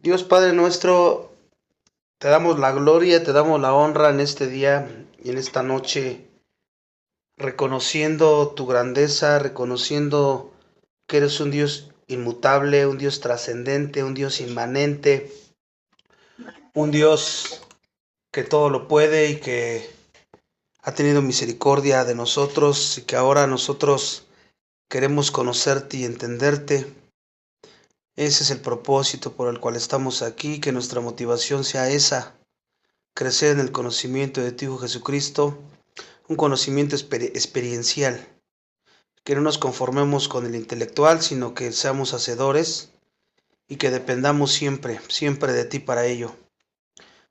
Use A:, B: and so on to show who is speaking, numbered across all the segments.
A: Dios Padre nuestro, te damos la gloria, te damos la honra en este día y en esta noche, reconociendo tu grandeza, reconociendo que eres un Dios inmutable, un Dios trascendente, un Dios inmanente, un Dios que todo lo puede y que ha tenido misericordia de nosotros y que ahora nosotros queremos conocerte y entenderte. Ese es el propósito por el cual estamos aquí, que nuestra motivación sea esa: crecer en el conocimiento de tu Hijo Jesucristo, un conocimiento experiencial, que no nos conformemos con el intelectual, sino que seamos hacedores y que dependamos siempre, siempre de ti para ello.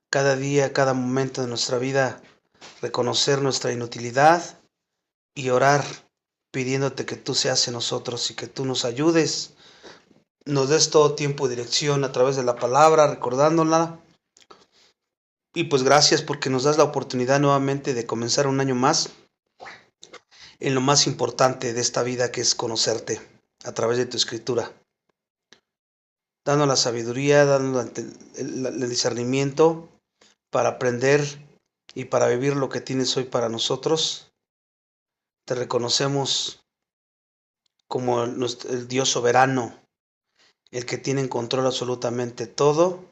A: Cada día, cada momento de nuestra vida, reconocer nuestra inutilidad y orar pidiéndote que tú seas en nosotros y que tú nos ayudes, nos des todo tiempo y dirección a través de la palabra, recordándola. Y pues gracias porque nos das la oportunidad nuevamente de comenzar un año más en lo más importante de esta vida, que es conocerte a través de tu escritura, dando la sabiduría, dando el discernimiento para aprender y para vivir lo que tienes hoy para nosotros. Te reconocemos como el Dios soberano, el que tiene en control absolutamente todo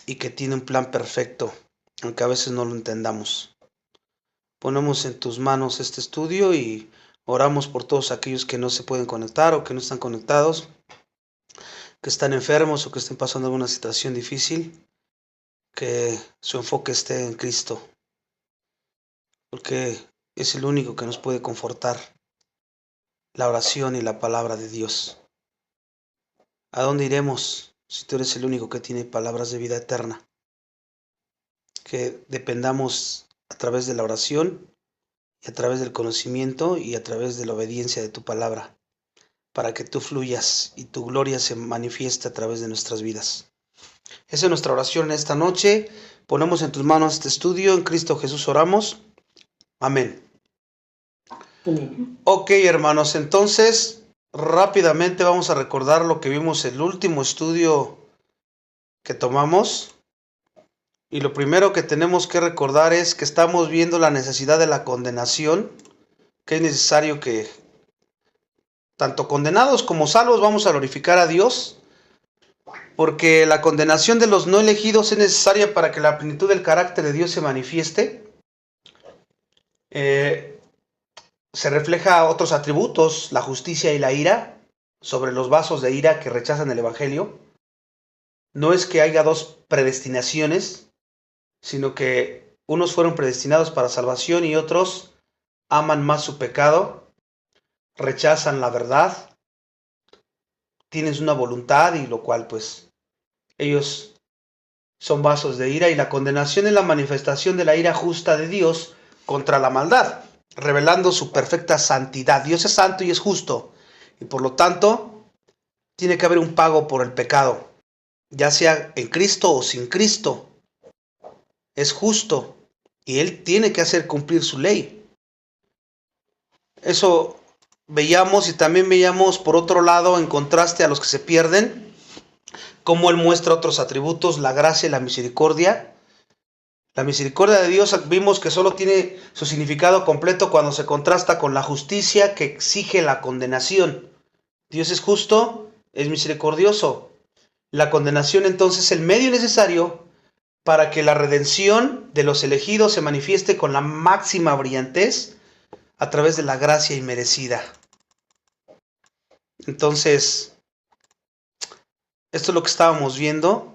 A: y que tiene un plan perfecto, aunque a veces no lo entendamos. Ponemos en tus manos este estudio y oramos por todos aquellos que no se pueden conectar o que no están conectados, que están enfermos o que estén pasando alguna situación difícil, que su enfoque esté en Cristo, porque es el único que nos puede confortar, la oración y la palabra de Dios. ¿A dónde iremos si tú eres el único que tiene palabras de vida eterna? Que dependamos a través de la oración y a través del conocimiento y a través de la obediencia de tu palabra, para que tú fluyas y tu gloria se manifieste a través de nuestras vidas. Esa es nuestra oración en esta noche. Ponemos en tus manos este estudio. En Cristo Jesús oramos. Amén. Ok, hermanos, entonces rápidamente vamos a recordar lo que vimos en el último estudio que tomamos. Y lo primero que tenemos que recordar es que estamos viendo la necesidad de la condenación, que es necesario que tanto condenados como salvos vamos a glorificar a Dios, porque la condenación de los no elegidos es necesaria para que la plenitud del carácter de Dios se manifieste. Se refleja otros atributos, la justicia y la ira, sobre los vasos de ira que rechazan el Evangelio. No es que haya dos predestinaciones, sino que unos fueron predestinados para salvación y otros aman más su pecado, rechazan la verdad, tienen una voluntad y lo cual pues ellos son vasos de ira, y la condenación es la manifestación de la ira justa de Dios contra la maldad, revelando su perfecta santidad. Dios es santo y es justo, y por lo tanto tiene que haber un pago por el pecado, ya sea en Cristo o sin Cristo. Es justo y Él tiene que hacer cumplir su ley. Eso veíamos, y también veíamos por otro lado, en contraste a los que se pierden, cómo Él muestra otros atributos, la gracia y la misericordia. La misericordia de Dios vimos que solo tiene su significado completo cuando se contrasta con la justicia que exige la condenación. Dios es justo, es misericordioso. La condenación entonces es el medio necesario para que la redención de los elegidos se manifieste con la máxima brillantez a través de la gracia inmerecida. Entonces, esto es lo que estábamos viendo,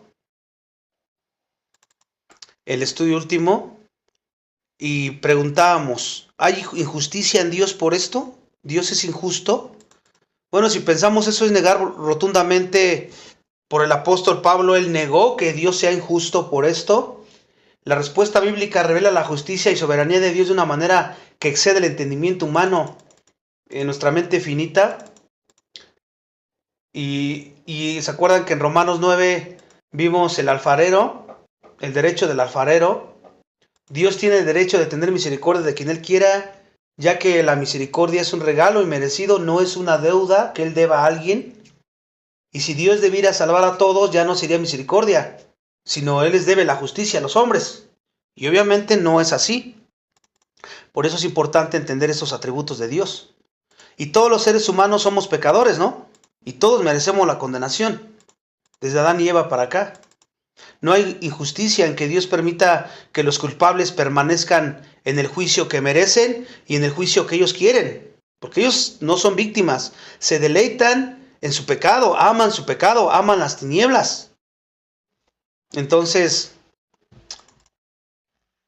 A: el estudio último, y preguntábamos, ¿hay injusticia en Dios por esto? ¿Dios es injusto? Bueno, si pensamos eso es negar rotundamente por el apóstol Pablo. Él negó que Dios sea injusto por esto. La respuesta bíblica revela la justicia y soberanía de Dios de una manera que excede el entendimiento humano en nuestra mente finita. Y se acuerdan que en Romanos 9 vimos el alfarero, el derecho del alfarero. Dios tiene el derecho de tener misericordia de quien Él quiera, ya que la misericordia es un regalo inmerecido, no es una deuda que Él deba a alguien. Y si Dios debiera salvar a todos, ya no sería misericordia, sino Él les debe la justicia a los hombres. Y obviamente no es así. Por eso es importante entender esos atributos de Dios. Y todos los seres humanos somos pecadores, ¿no? Y todos merecemos la condenación, desde Adán y Eva para acá. No hay injusticia en que Dios permita que los culpables permanezcan en el juicio que merecen y en el juicio que ellos quieren. Porque ellos no son víctimas, se deleitan en su pecado, aman las tinieblas. Entonces,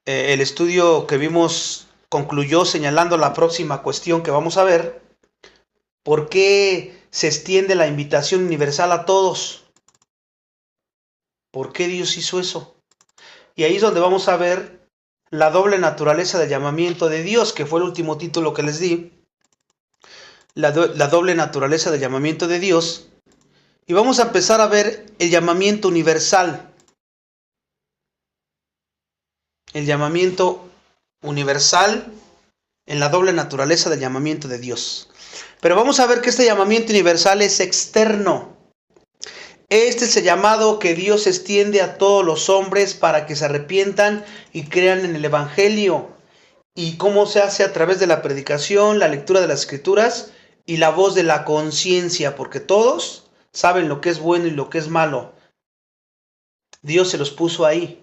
A: el estudio que vimos concluyó señalando la próxima cuestión que vamos a ver. ¿Por qué se extiende la invitación universal a todos? ¿Por qué Dios hizo eso? Y ahí es donde vamos a ver la doble naturaleza del llamamiento de Dios, que fue el último título que les di. La doble naturaleza del llamamiento de Dios. Y vamos a empezar a ver el llamamiento universal. El llamamiento universal en la doble naturaleza del llamamiento de Dios. Pero vamos a ver que este llamamiento universal es externo. Este es el llamado que Dios extiende a todos los hombres para que se arrepientan y crean en el Evangelio. ¿Y cómo se hace? A través de la predicación, la lectura de las Escrituras y la voz de la conciencia, porque todos saben lo que es bueno y lo que es malo. Dios se los puso ahí.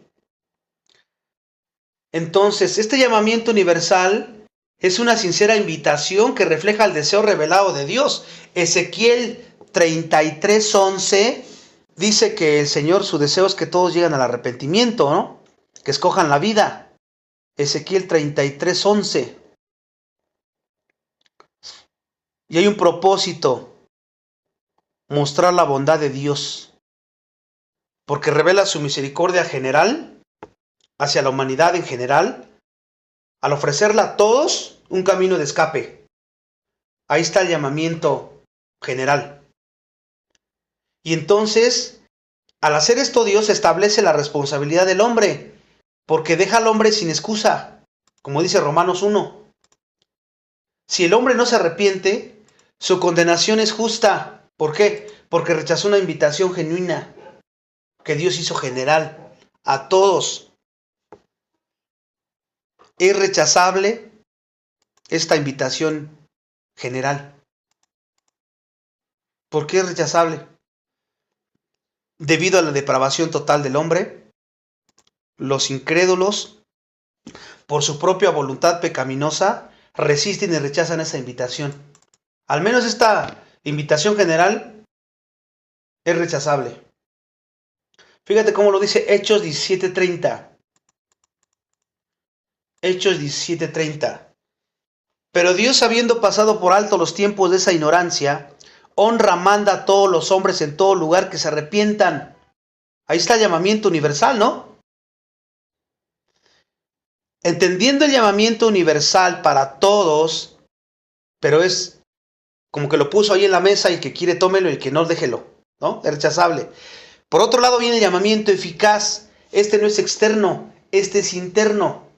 A: Entonces, este llamamiento universal es una sincera invitación que refleja el deseo revelado de Dios. Ezequiel 33:11 dice que el Señor, su deseo es que todos lleguen al arrepentimiento, ¿no? Que escojan la vida. Ezequiel 33:11. Y hay un propósito: mostrar la bondad de Dios, porque revela su misericordia general hacia la humanidad en general, al ofrecerla a todos un camino de escape. Ahí está el llamamiento general. Y entonces, al hacer esto, Dios establece la responsabilidad del hombre, porque deja al hombre sin excusa, como dice Romanos 1. Si el hombre no se arrepiente, su condenación es justa. ¿Por qué? Porque rechazó una invitación genuina que Dios hizo general a todos. Es rechazable esta invitación general. ¿Por qué es rechazable? Debido a la depravación total del hombre, los incrédulos, por su propia voluntad pecaminosa, resisten y rechazan esa invitación. Al menos esta invitación general es rechazable. Fíjate cómo lo dice Hechos 17:30. Hechos 17:30. Pero Dios, habiendo pasado por alto los tiempos de esa ignorancia, manda a todos los hombres en todo lugar que se arrepientan. Ahí está el llamamiento universal, ¿no? Entendiendo el llamamiento universal para todos, pero es como que lo puso ahí en la mesa, y el que quiere tómelo y el que no, déjelo, ¿no? Es rechazable. Por otro lado viene el llamamiento eficaz. Este no es externo, este es interno.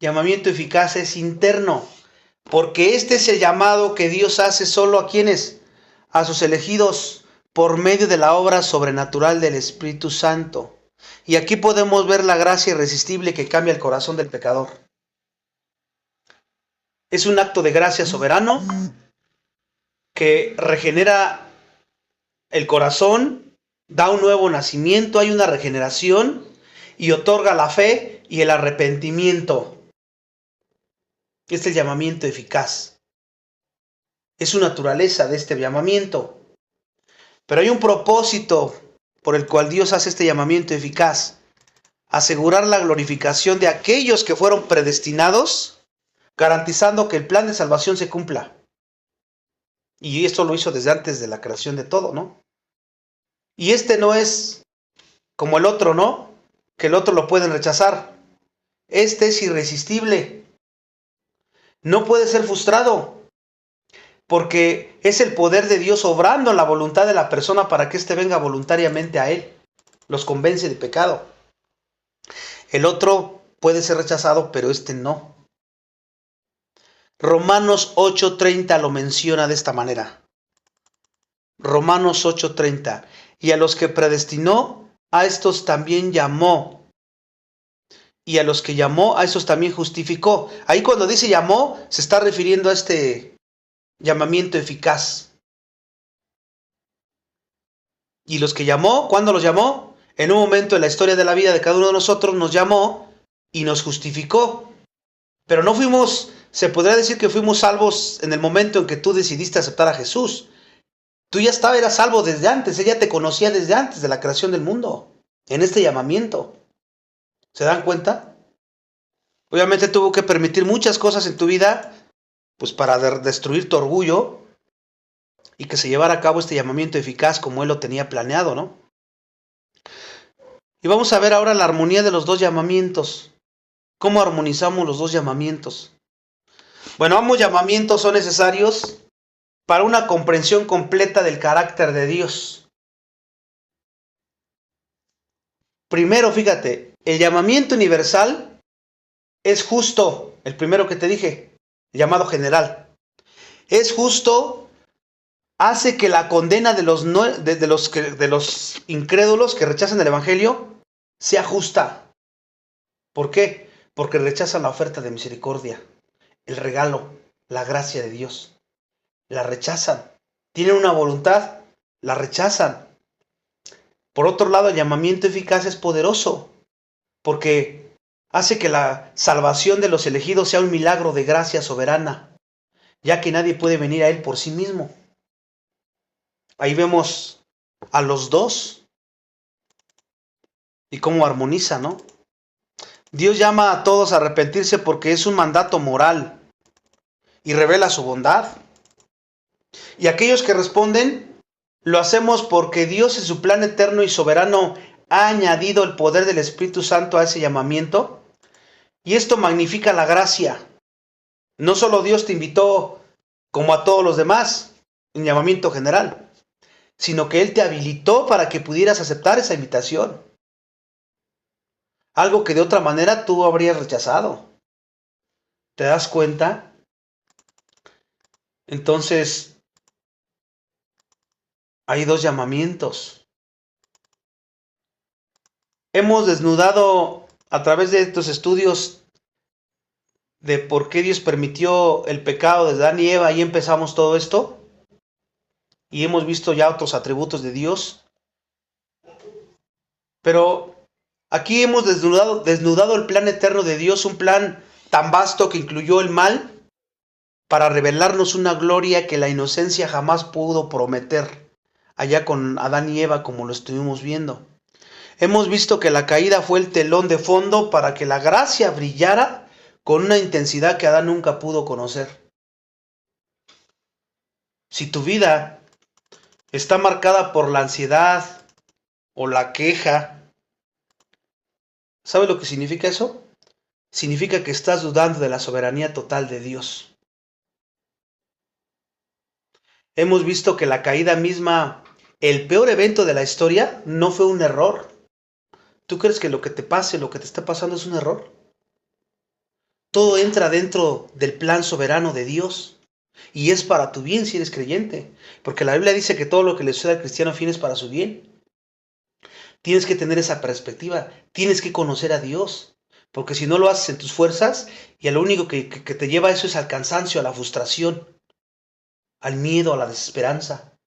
A: Llamamiento eficaz es interno, porque este es el llamado que Dios hace solo a quienes, a sus elegidos, por medio de la obra sobrenatural del Espíritu Santo. Y aquí podemos ver la gracia irresistible que cambia el corazón del pecador. Es un acto de gracia soberano que regenera el corazón, da un nuevo nacimiento, hay una regeneración y otorga la fe y el arrepentimiento. Este es el llamamiento eficaz. Es su naturaleza de este llamamiento. Pero hay un propósito por el cual Dios hace este llamamiento eficaz: asegurar la glorificación de aquellos que fueron predestinados, garantizando que el plan de salvación se cumpla. Y esto lo hizo desde antes de la creación de todo, ¿no? Y este no es como el otro, ¿no? Que el otro lo pueden rechazar. Este es irresistible. No puede ser frustrado, porque es el poder de Dios obrando en la voluntad de la persona para que éste venga voluntariamente a Él. Los convence de pecado. El otro puede ser rechazado, pero este no. Romanos 8:30 lo menciona de esta manera. Romanos 8:30. Y a los que predestinó, a estos también llamó. Y a los que llamó, a estos también justificó. Ahí cuando dice llamó, se está refiriendo a este llamamiento eficaz. Y los que llamó, ¿cuándo los llamó? En un momento en la historia de la vida de cada uno de nosotros nos llamó y nos justificó. Pero no fuimos, se podría decir que fuimos salvos en el momento en que tú decidiste aceptar a Jesús. Tú ya eras salvo desde antes, ella te conocía desde antes de la creación del mundo, en este llamamiento. ¿Se dan cuenta? Obviamente tuvo que permitir muchas cosas en tu vida, pues para destruir tu orgullo y que se llevara a cabo este llamamiento eficaz como Él lo tenía planeado, ¿no? Y vamos a ver ahora la armonía de los dos llamamientos. ¿Cómo armonizamos los dos llamamientos? Bueno, ambos llamamientos son necesarios para una comprensión completa del carácter de Dios. Primero, fíjate, el llamamiento universal es justo, el primero que te dije, el llamado general. Es justo, hace que la condena de los incrédulos que rechazan el Evangelio sea justa. ¿Por qué? Porque rechazan la oferta de misericordia, el regalo, la gracia de Dios. La rechazan. Tienen una voluntad, la rechazan. Por otro lado, el llamamiento eficaz es poderoso, porque hace que la salvación de los elegidos sea un milagro de gracia soberana, ya que nadie puede venir a Él por sí mismo. Ahí vemos a los dos y cómo armoniza, ¿no? Dios llama a todos a arrepentirse porque es un mandato moral y revela su bondad. Y aquellos que responden, lo hacemos porque Dios en su plan eterno y soberano ha añadido el poder del Espíritu Santo a ese llamamiento. Y esto magnifica la gracia. No solo Dios te invitó como a todos los demás, en llamamiento general, sino que Él te habilitó para que pudieras aceptar esa invitación. Algo que de otra manera tú habrías rechazado. ¿Te das cuenta? Entonces, hay dos llamamientos. Hemos desnudado a través de estos estudios de por qué Dios permitió el pecado de Adán y Eva, y empezamos todo esto. Y hemos visto ya otros atributos de Dios. Pero aquí hemos desnudado el plan eterno de Dios, un plan tan vasto que incluyó el mal para revelarnos una gloria que la inocencia jamás pudo prometer, allá con Adán y Eva, como lo estuvimos viendo. Hemos visto que la caída fue el telón de fondo para que la gracia brillara con una intensidad que Adán nunca pudo conocer. Si tu vida está marcada por la ansiedad o la queja, ¿sabe lo que significa eso? Significa que estás dudando de la soberanía total de Dios. Hemos visto que la caída misma, el peor evento de la historia, no fue un error. ¿Tú crees que lo que te pase, lo que te está pasando es un error? Todo entra dentro del plan soberano de Dios. Y es para tu bien si eres creyente. Porque la Biblia dice que todo lo que le sucede al cristiano fin es para su bien. Tienes que tener esa perspectiva. Tienes que conocer a Dios. Porque si no lo haces en tus fuerzas, y a lo único que te lleva a eso es al cansancio, a la frustración, al miedo, a la desesperanza.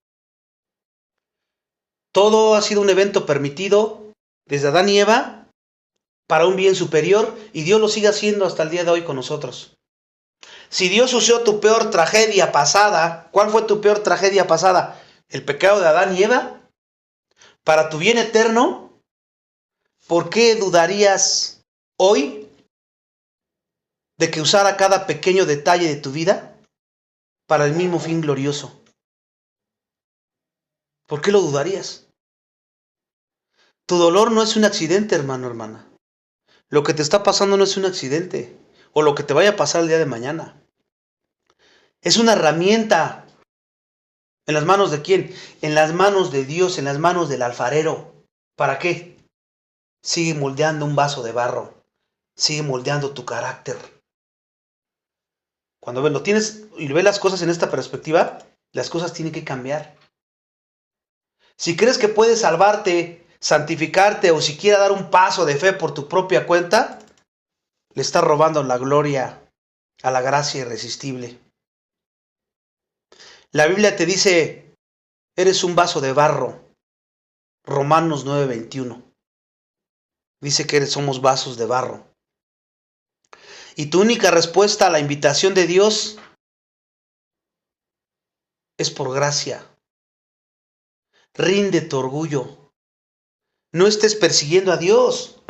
A: Todo ha sido un evento permitido desde Adán y Eva para un bien superior, y Dios lo sigue haciendo hasta el día de hoy con nosotros. Si Dios usó tu peor tragedia pasada, ¿cuál fue tu peor tragedia pasada? ¿El pecado de Adán y Eva? Para tu bien eterno, ¿por qué dudarías hoy de que usara cada pequeño detalle de tu vida para el mismo fin glorioso? ¿Por qué lo dudarías? Tu dolor no es un accidente, hermano, hermana. Lo que te está pasando no es un accidente, o lo que te vaya a pasar el día de mañana. Es una herramienta. ¿En las manos de quién? En las manos de Dios, en las manos del alfarero. ¿Para qué? Sigue moldeando un vaso de barro. Sigue moldeando tu carácter. Cuando lo tienes y ves las cosas en esta perspectiva, las cosas tienen que cambiar. Si crees que puedes salvarte, santificarte o siquiera dar un paso de fe por tu propia cuenta, le estás robando la gloria a la gracia irresistible. La Biblia te dice, eres un vaso de barro. Romanos 9:21. Dice que somos vasos de barro. Y tu única respuesta a la invitación de Dios es por gracia. Rinde tu orgullo. No estés persiguiendo a Dios.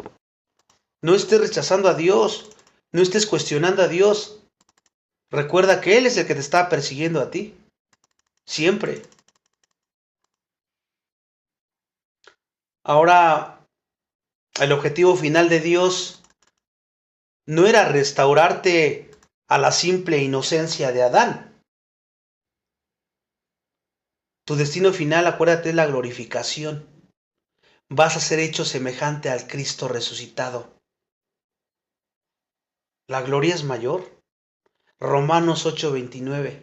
A: No estés rechazando a Dios. No estés cuestionando a Dios. Recuerda que Él es el que te está persiguiendo a ti. Siempre. Ahora, el objetivo final de Dios no era restaurarte a la simple inocencia de Adán. Tu destino final, acuérdate, es la glorificación. Vas a ser hecho semejante al Cristo resucitado. La gloria es mayor. Romanos 8:29.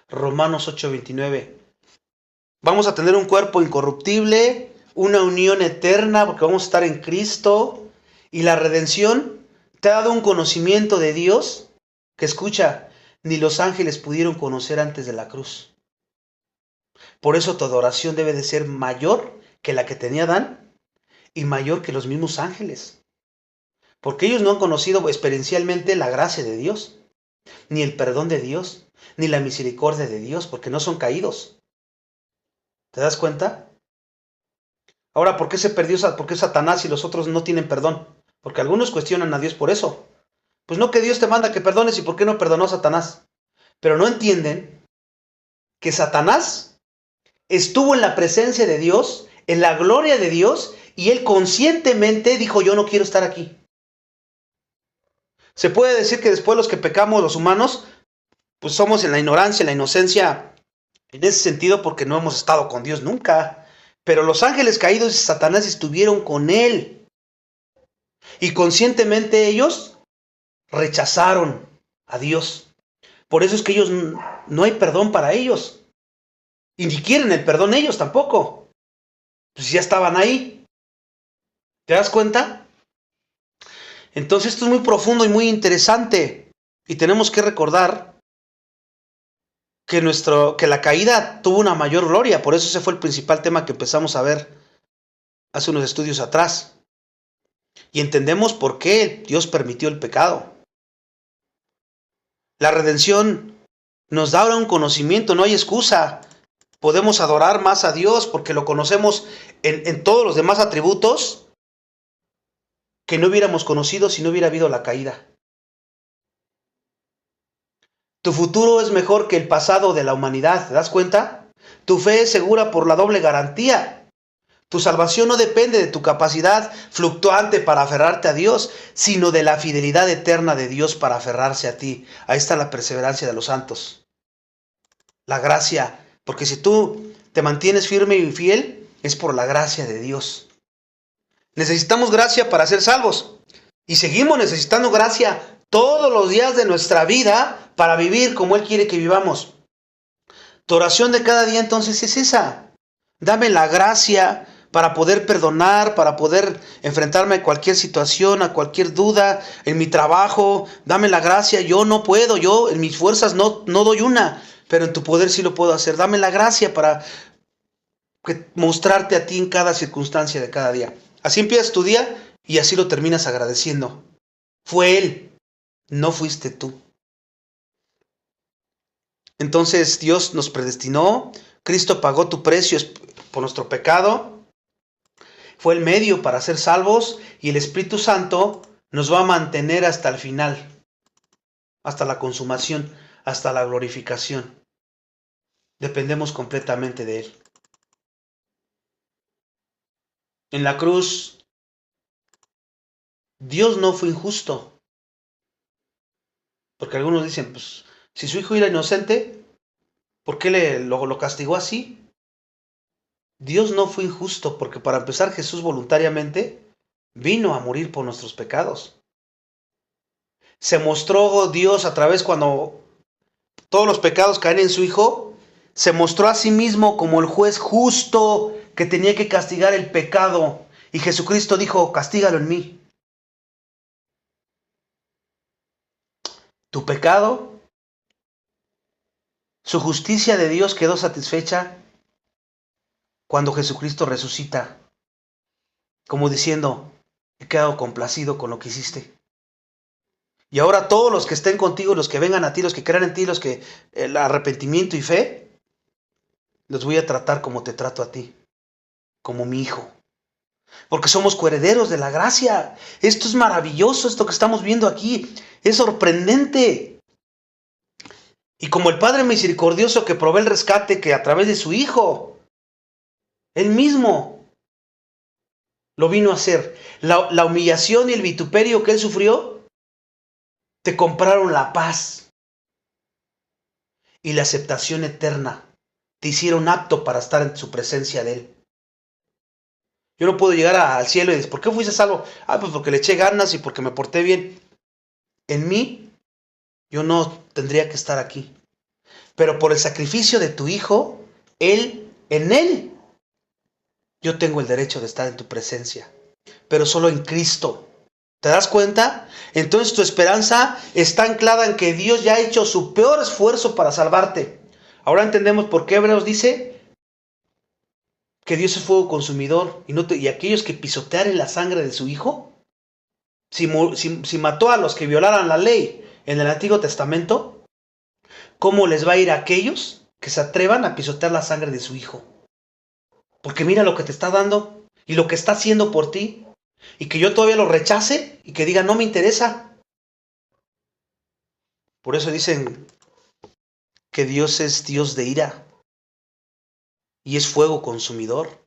A: Romanos 8:29. Vamos a tener un cuerpo incorruptible, una unión eterna, porque vamos a estar en Cristo. Y la redención te ha dado un conocimiento de Dios que, escucha, ni los ángeles pudieron conocer antes de la cruz. Por eso tu adoración debe de ser mayor que la que tenía Adán y mayor que los mismos ángeles. Porque ellos no han conocido experiencialmente la gracia de Dios, ni el perdón de Dios, ni la misericordia de Dios, porque no son caídos. ¿Te das cuenta? Ahora, ¿por qué se perdió? ¿Por qué Satanás y los otros no tienen perdón? Porque algunos cuestionan a Dios por eso. Pues no, que Dios te manda que perdones, ¿y por qué no perdonó a Satanás? Pero no entienden que Satanás estuvo en la presencia de Dios, en la gloria de Dios, y él conscientemente dijo, yo no quiero estar aquí. Se puede decir que después los que pecamos, los humanos, pues somos en la ignorancia, en la inocencia, en ese sentido, porque no hemos estado con Dios nunca. Pero los ángeles caídos y Satanás estuvieron con él. Y conscientemente ellos rechazaron a Dios. Por eso es que ellos no hay perdón para ellos. Y ni quieren el perdón ellos tampoco. Pues ya estaban ahí. ¿Te das cuenta? Entonces esto es muy profundo y muy interesante. Y tenemos que recordar que la caída tuvo una mayor gloria. Por eso ese fue el principal tema que empezamos a ver hace unos estudios atrás. Y entendemos por qué Dios permitió el pecado. La redención nos da ahora un conocimiento, no hay excusa. Podemos adorar más a Dios porque lo conocemos en todos los demás atributos que no hubiéramos conocido si no hubiera habido la caída. Tu futuro es mejor que el pasado de la humanidad, ¿te das cuenta? Tu fe es segura por la doble garantía. Tu salvación no depende de tu capacidad fluctuante para aferrarte a Dios, sino de la fidelidad eterna de Dios para aferrarse a ti. Ahí está la perseverancia de los santos. La gracia, porque si tú te mantienes firme y fiel, es por la gracia de Dios. Necesitamos gracia para ser salvos. Y seguimos necesitando gracia todos los días de nuestra vida para vivir como Él quiere que vivamos. Tu oración de cada día entonces es esa. Dame la gracia para poder perdonar, para poder enfrentarme a cualquier situación, a cualquier duda, en mi trabajo. Dame la gracia, yo no puedo, yo en mis fuerzas no doy una, pero en tu poder sí lo puedo hacer. Dame la gracia para mostrarte a ti en cada circunstancia de cada día. Así empiezas tu día y así lo terminas agradeciendo. Fue Él, no fuiste tú. Entonces Dios nos predestinó, Cristo pagó tu precio por nuestro pecado, fue el medio para ser salvos y el Espíritu Santo nos va a mantener hasta el final, hasta la consumación, hasta la glorificación. Dependemos completamente de Él. En la cruz, Dios no fue injusto. Porque algunos dicen, pues, si su hijo era inocente, ¿por qué lo castigó así? Dios no fue injusto, porque para empezar Jesús voluntariamente vino a morir por nuestros pecados. Se mostró Dios a través cuando todos los pecados caen en su Hijo, se mostró a sí mismo como el juez justo que tenía que castigar el pecado. Y Jesucristo dijo, castígalo en mí. Tu pecado, su justicia de Dios quedó satisfecha cuando Jesucristo resucita, como diciendo, he quedado complacido con lo que hiciste. Y ahora todos los que estén contigo, los que vengan a ti, los que crean en ti, los que el arrepentimiento y fe, los voy a tratar como te trato a ti, como mi hijo. Porque somos coherederos de la gracia. Esto es maravilloso, esto que estamos viendo aquí. Es sorprendente. Y como el Padre misericordioso que provee el rescate que a través de su Hijo, Él mismo lo vino a hacer. La humillación y el vituperio que Él sufrió, te compraron la paz y la aceptación eterna. Te hicieron apto para estar en su presencia de Él. Yo no puedo llegar al cielo y decir, ¿por qué fuiste salvo? Pues porque le eché ganas y porque me porté bien. En mí, yo no tendría que estar aquí. Pero por el sacrificio de tu Hijo, en Él, yo tengo el derecho de estar en tu presencia. Pero solo en Cristo. ¿Te das cuenta? Entonces tu esperanza está anclada en que Dios ya ha hecho su peor esfuerzo para salvarte. Ahora entendemos por qué Hebreos dice que Dios es fuego consumidor y aquellos que pisotearen la sangre de su Hijo, si mató a los que violaran la ley en el Antiguo Testamento, ¿cómo les va a ir a aquellos que se atrevan a pisotear la sangre de su Hijo? Porque mira lo que te está dando y lo que está haciendo por ti, y que yo todavía lo rechace y que diga no me interesa. Por eso dicen que Dios es Dios de ira y es fuego consumidor.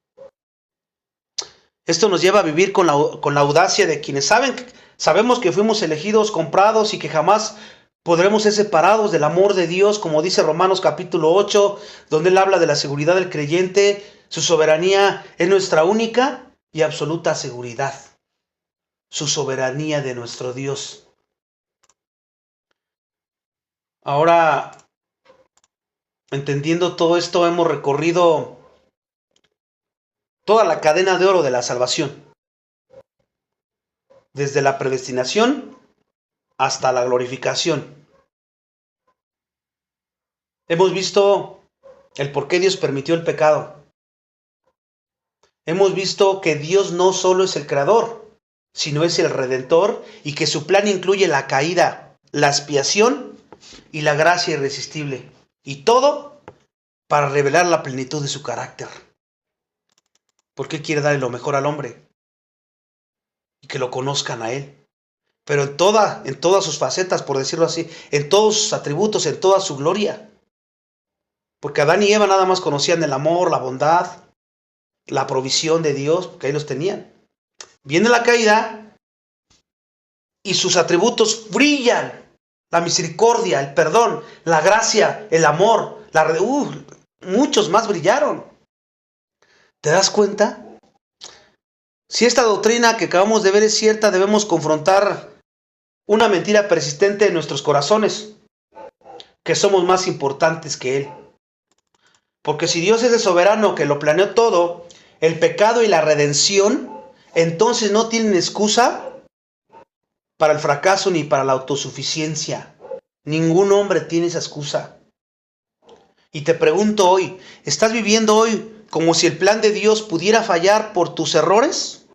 A: Esto nos lleva a vivir con la audacia de quienes sabemos que fuimos elegidos, comprados y que jamás podremos ser separados del amor de Dios, como dice Romanos capítulo 8, donde Él habla de la seguridad del creyente. Su soberanía es nuestra única y absoluta seguridad. Su soberanía de nuestro Dios. Ahora, entendiendo todo esto, hemos recorrido toda la cadena de oro de la salvación. Desde la predestinación hasta la glorificación. Hemos visto el por qué Dios permitió el pecado. Hemos visto que Dios no solo es el creador, sino es el redentor y que su plan incluye la caída, la expiación y la gracia irresistible. Y todo para revelar la plenitud de su carácter. Porque quiere darle lo mejor al hombre y que lo conozcan a Él. Pero en todas sus facetas, por decirlo así, en todos sus atributos, en toda su gloria. Porque Adán y Eva nada más conocían el amor, la bondad, la provisión de Dios, porque ahí los tenían. Viene la caída y sus atributos brillan. La misericordia, el perdón, la gracia, el amor, muchos más brillaron. ¿Te das cuenta? Si esta doctrina que acabamos de ver es cierta, debemos confrontar una mentira persistente en nuestros corazones, que somos más importantes que Él. Porque si Dios es el soberano que lo planeó todo, el pecado y la redención, entonces no tienen excusa para el fracaso ni para la autosuficiencia. Ningún hombre tiene esa excusa. Y te pregunto hoy, ¿estás viviendo hoy como si el plan de Dios pudiera fallar por tus errores?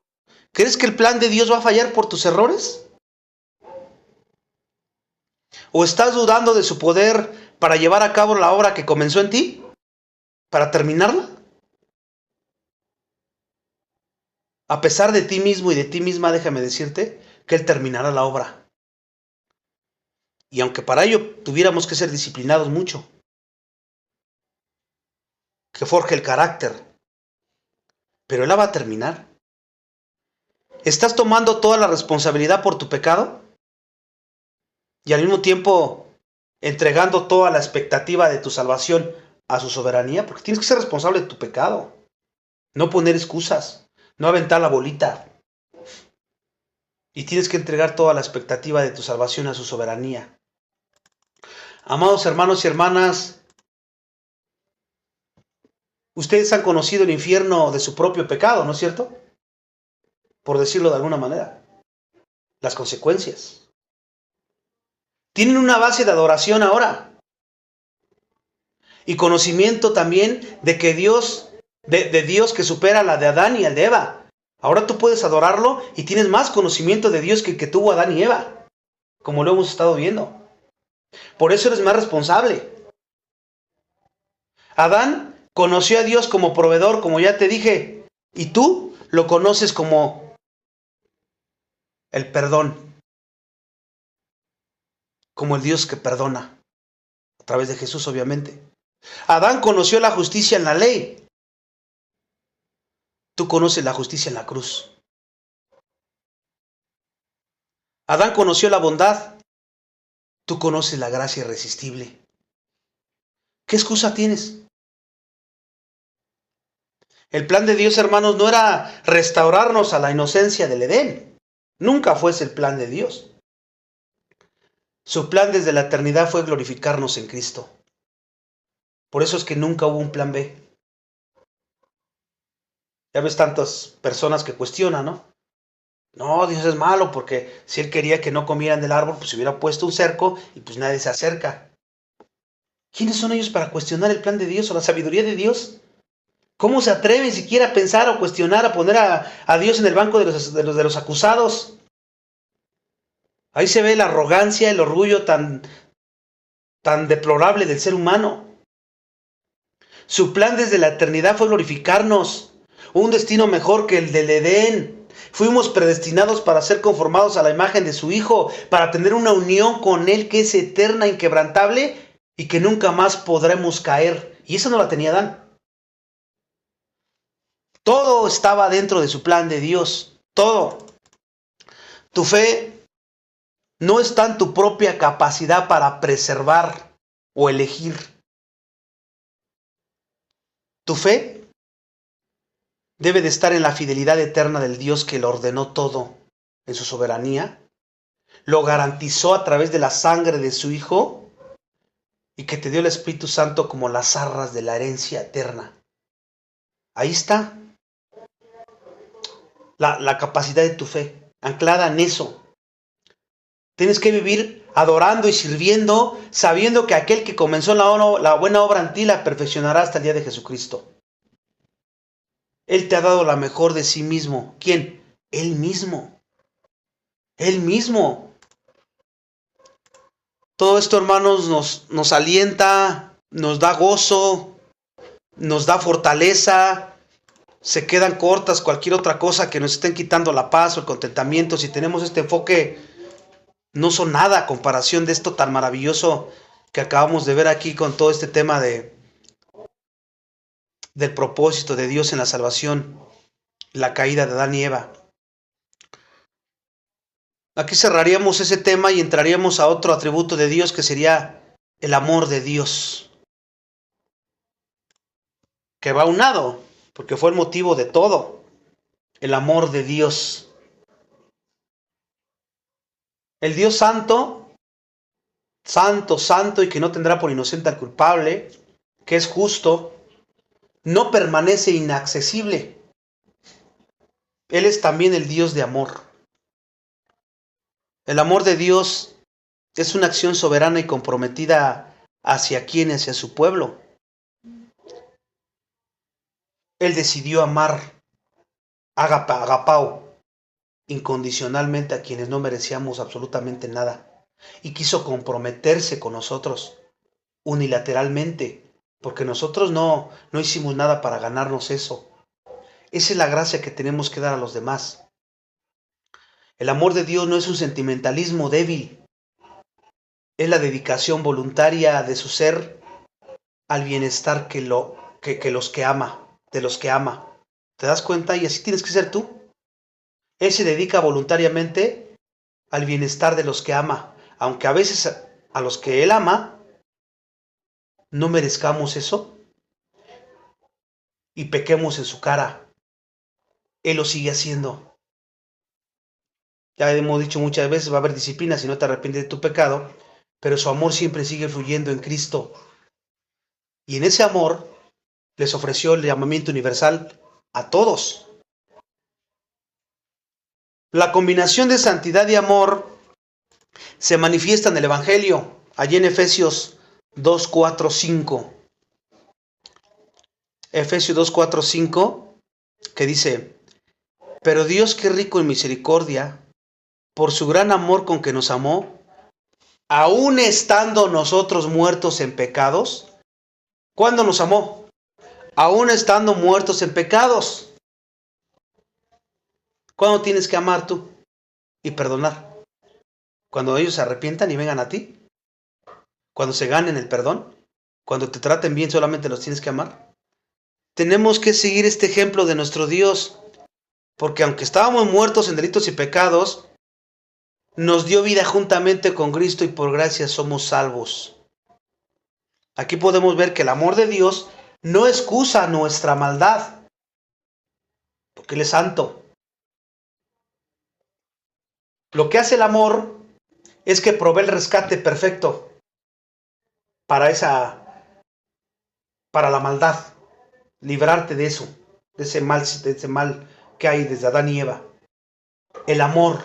A: ¿Crees que el plan de Dios va a fallar por tus errores? ¿O estás dudando de su poder para llevar a cabo la obra que comenzó en ti? ¿Para terminarla? A pesar de ti mismo y de ti misma, déjame decirte que Él terminará la obra. Y aunque para ello tuviéramos que ser disciplinados mucho, que forje el carácter, pero Él la va a terminar. ¿Estás tomando toda la responsabilidad por tu pecado? Y al mismo tiempo entregando toda la expectativa de tu salvación a su soberanía, porque tienes que ser responsable de tu pecado. No poner excusas, no aventar la bolita. Y tienes que entregar toda la expectativa de tu salvación a su soberanía. Amados hermanos y hermanas, Ustedes han conocido el infierno de su propio pecado, ¿no es cierto? Por decirlo de alguna manera. Las consecuencias. Tienen una base de adoración ahora. Y conocimiento también de que Dios, de Dios que supera la de Adán y el de Eva. Ahora tú puedes adorarlo y tienes más conocimiento de Dios que el que tuvo Adán y Eva, como lo hemos estado viendo. Por eso eres más responsable. Adán conoció a Dios como proveedor, como ya te dije, y tú lo conoces como el perdón, como el Dios que perdona, a través de Jesús, obviamente. Adán conoció la justicia en la ley. Tú conoces la justicia en la cruz. Adán conoció la bondad. Tú conoces la gracia irresistible. ¿Qué excusa tienes? El plan de Dios, hermanos, no era restaurarnos a la inocencia del Edén. Nunca fue ese el plan de Dios. Su plan desde la eternidad fue glorificarnos en Cristo. Por eso es que nunca hubo un plan B. Ya ves tantas personas que cuestionan, ¿no? No, Dios es malo porque si Él quería que no comieran del árbol, pues hubiera puesto un cerco y pues nadie se acerca. ¿Quiénes son ellos para cuestionar el plan de Dios o la sabiduría de Dios? ¿Cómo se atreven siquiera a pensar o cuestionar, a poner a Dios en el banco de los acusados? Ahí se ve la arrogancia, el orgullo tan deplorable del ser humano. Su plan desde la eternidad fue glorificarnos, un destino mejor que el del Edén. Fuimos predestinados para ser conformados a la imagen de su Hijo, para tener una unión con Él que es eterna, inquebrantable y que nunca más podremos caer. Y eso no la tenía Adán. Todo estaba dentro de su plan de Dios, todo. Tu fe no está en tu propia capacidad para preservar o elegir. Tu fe debe de estar en la fidelidad eterna del Dios que lo ordenó todo en su soberanía, lo garantizó a través de la sangre de su Hijo y que te dio el Espíritu Santo como las arras de la herencia eterna. Ahí está la capacidad de tu fe, anclada en eso. Tienes que vivir adorando y sirviendo, sabiendo que aquel que comenzó la buena obra en ti la perfeccionará hasta el día de Jesucristo. Él te ha dado la mejor de sí mismo. ¿Quién? Él mismo. Él mismo. Todo esto, hermanos, nos alienta, nos da gozo, nos da fortaleza. Se quedan cortas cualquier otra cosa que nos estén quitando la paz o el contentamiento. Si tenemos este enfoque, no son nada a comparación de esto tan maravilloso que acabamos de ver aquí con todo este tema del propósito de Dios en la salvación, la caída de Adán y Eva. Aquí cerraríamos ese tema y entraríamos a otro atributo de Dios que sería el amor de Dios, que va aunado, porque fue el motivo de todo, el amor de Dios. El Dios santo, santo, santo y que no tendrá por inocente al culpable, que es justo, no permanece inaccesible. Él es también el Dios de amor. El amor de Dios es una acción soberana y comprometida hacia quién, hacia su pueblo. Él decidió amar agapao, incondicionalmente a quienes no merecíamos absolutamente nada. Y quiso comprometerse con nosotros unilateralmente, porque nosotros no hicimos nada para ganarnos eso. Esa es la gracia que tenemos que dar a los demás. El amor de Dios no es un sentimentalismo débil, es la dedicación voluntaria de su ser al bienestar de los que ama. ¿Te das cuenta? Y así tienes que ser tú. Él se dedica voluntariamente al bienestar de los que ama, aunque a veces a los que Él ama no merezcamos eso y pequemos en su cara. Él lo sigue haciendo. Ya hemos dicho muchas veces, va a haber disciplina si no te arrepientes de tu pecado, pero su amor siempre sigue fluyendo en Cristo. Y en ese amor les ofreció el llamamiento universal a todos. La combinación de santidad y amor se manifiesta en el Evangelio, allí en Efesios 2, 4, 5. Efesios 2, 4, 5, que dice: pero Dios, que es rico en misericordia, por su gran amor con que nos amó, aun estando nosotros muertos en pecados. ¿Cuándo nos amó? Aun estando muertos en pecados. ¿Cuándo tienes que amar tú y perdonar? Cuando ellos se arrepientan y vengan a ti. Cuando se ganen el perdón. Cuando te traten bien, solamente los tienes que amar. Tenemos que seguir este ejemplo de nuestro Dios, porque aunque estábamos muertos en delitos y pecados, nos dio vida juntamente con Cristo y por gracia somos salvos. Aquí podemos ver que el amor de Dios no excusa nuestra maldad, porque Él es santo. Lo que hace el amor es que provee el rescate perfecto para la maldad, librarte de eso, de ese mal que hay desde Adán y Eva. El amor.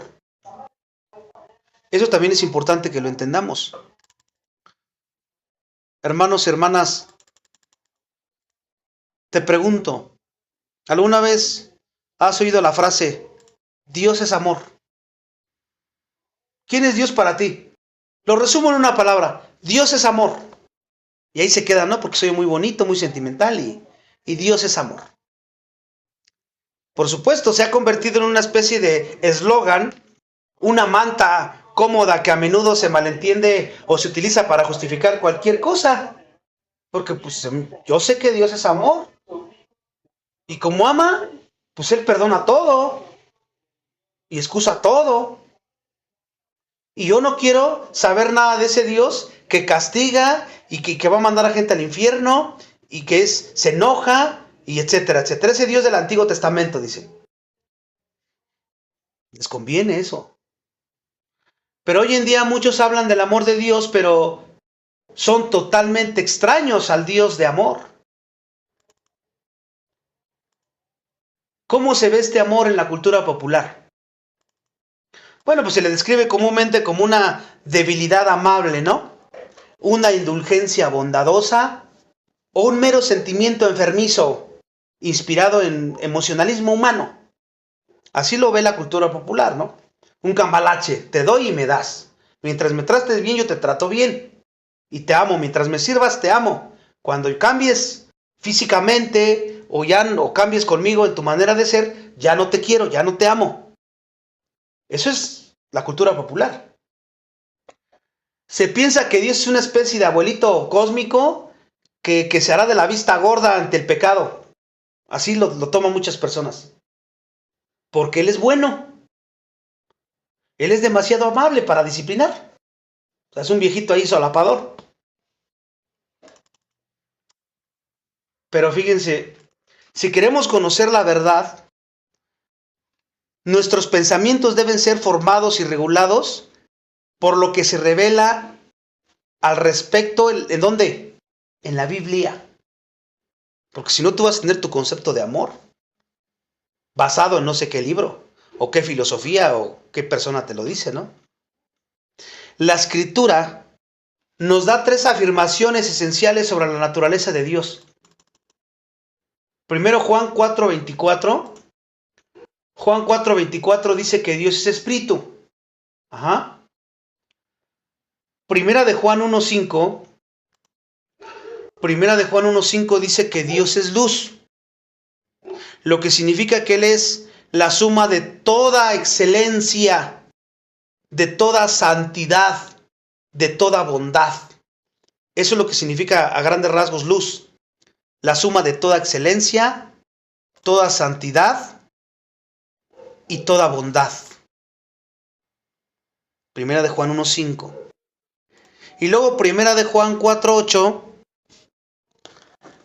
A: Eso también es importante que lo entendamos. Hermanos y hermanas, te pregunto, ¿alguna vez has oído la frase, Dios es amor? ¿Quién es Dios para ti? Lo resumo en una palabra, Dios es amor. Y ahí se queda, ¿no? Porque soy muy bonito, muy sentimental y Dios es amor. Por supuesto, se ha convertido en una especie de eslogan, una manta cómoda que a menudo se malentiende o se utiliza para justificar cualquier cosa. Porque pues yo sé que Dios es amor. Y como ama, pues Él perdona todo. Y excusa todo. Y yo no quiero saber nada de ese Dios que castiga y que va a mandar a gente al infierno y que se enoja y etcétera, etcétera. Ese Dios del Antiguo Testamento, dice. Les conviene eso. Pero hoy en día muchos hablan del amor de Dios, pero son totalmente extraños al Dios de amor. ¿Cómo se ve este amor en la cultura popular? Bueno, pues se le describe comúnmente como una debilidad amable, ¿no? Una indulgencia bondadosa o un mero sentimiento enfermizo inspirado en emocionalismo humano. Así lo ve la cultura popular, ¿no? Un cambalache, te doy y me das. Mientras me trates bien, yo te trato bien. Y te amo, mientras me sirvas, te amo. Cuando cambies físicamente o cambies conmigo en tu manera de ser, ya no te quiero, ya no te amo. Eso es la cultura popular. Se piensa que Dios es una especie de abuelito cósmico que se hará de la vista gorda ante el pecado. Así lo toman muchas personas. Porque Él es bueno. Él es demasiado amable para disciplinar. O sea, es un viejito ahí solapador. Pero fíjense, si queremos conocer la verdad, nuestros pensamientos deben ser formados y regulados por lo que se revela al respecto. ¿En dónde? En la Biblia. Porque si no, tú vas a tener tu concepto de amor basado en no sé qué libro, o qué filosofía, o qué persona te lo dice, ¿no? La Escritura nos da 3 afirmaciones esenciales sobre la naturaleza de Dios. Primero, Juan 4:24. Juan 4:24 dice que Dios es espíritu. Ajá. Primera de Juan 1:5. Primera de Juan 1:5 dice que Dios es luz. Lo que significa que Él es la suma de toda excelencia, de toda santidad, de toda bondad. Eso es lo que significa a grandes rasgos luz. La suma de toda excelencia, toda santidad y toda bondad. Primera de Juan 1:5. Y luego Primera de Juan 4:8.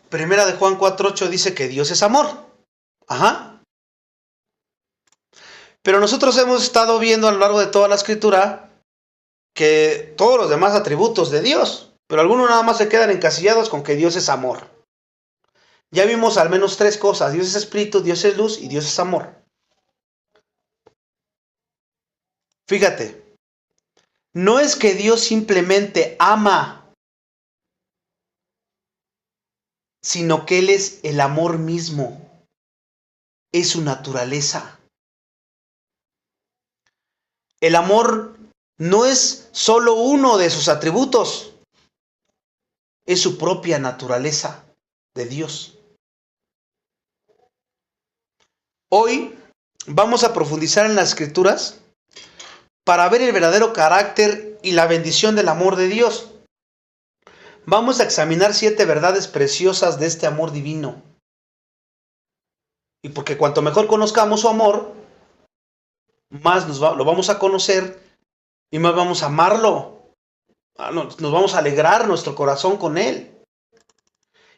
A: Primera de Juan 4:8 dice que Dios es amor. Ajá. Pero nosotros hemos estado viendo a lo largo de toda la Escritura que todos los demás atributos de Dios, pero algunos nada más se quedan encasillados con que Dios es amor. Ya vimos al menos 3 cosas. Dios es espíritu, Dios es luz y Dios es amor. Fíjate, no es que Dios simplemente ama, sino que Él es el amor mismo. Es su naturaleza. El amor no es solo uno de sus atributos, es su propia naturaleza de Dios. Hoy vamos a profundizar en las Escrituras para ver el verdadero carácter y la bendición del amor de Dios. Vamos a examinar 7 verdades preciosas de este amor divino. Y porque cuanto mejor conozcamos su amor, más lo vamos a conocer y más vamos a amarlo. Nos vamos a alegrar nuestro corazón con Él.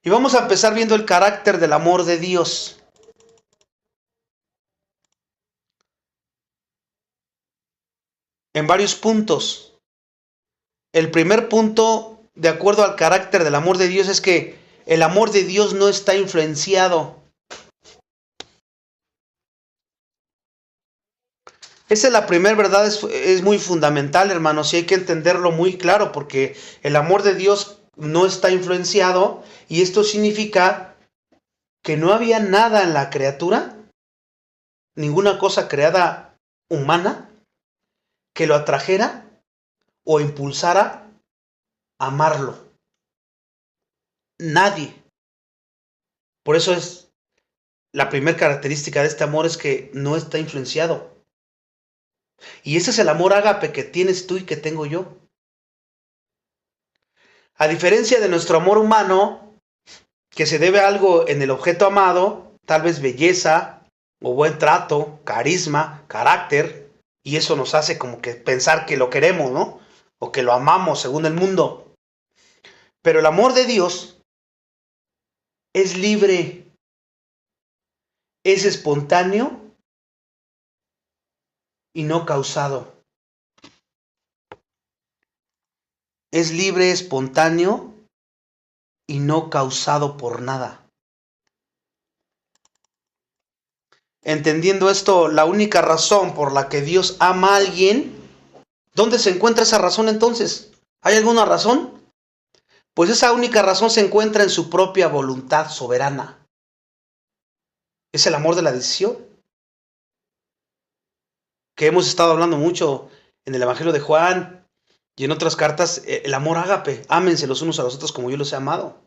A: Y vamos a empezar viendo el carácter del amor de Dios. En varios puntos. El primer punto, de acuerdo al carácter del amor de Dios, es que el amor de Dios no está influenciado. Esa es la primera verdad, es muy fundamental, hermanos, y hay que entenderlo muy claro, porque el amor de Dios no está influenciado, y esto significa que no había nada en la criatura, ninguna cosa creada humana, que lo atrajera o impulsara a amarlo. Nadie. Por eso es la primera característica de este amor, es que no está influenciado. Y ese es el amor ágape que tienes tú y que tengo yo. A diferencia de nuestro amor humano, que se debe a algo en el objeto amado, tal vez belleza o buen trato, carisma, carácter, y eso nos hace como que pensar que lo queremos, ¿no? O que lo amamos según el mundo. Pero el amor de Dios es libre, es espontáneo y no causado. Es libre, espontáneo y no causado por nada. Entendiendo esto, la única razón por la que Dios ama a alguien, ¿dónde se encuentra esa razón entonces? ¿Hay alguna razón? Pues esa única razón se encuentra en su propia voluntad soberana. Es el amor de la decisión, que hemos estado hablando mucho en el Evangelio de Juan y en otras cartas, el amor ágape. Ámense los unos a los otros como yo los he amado.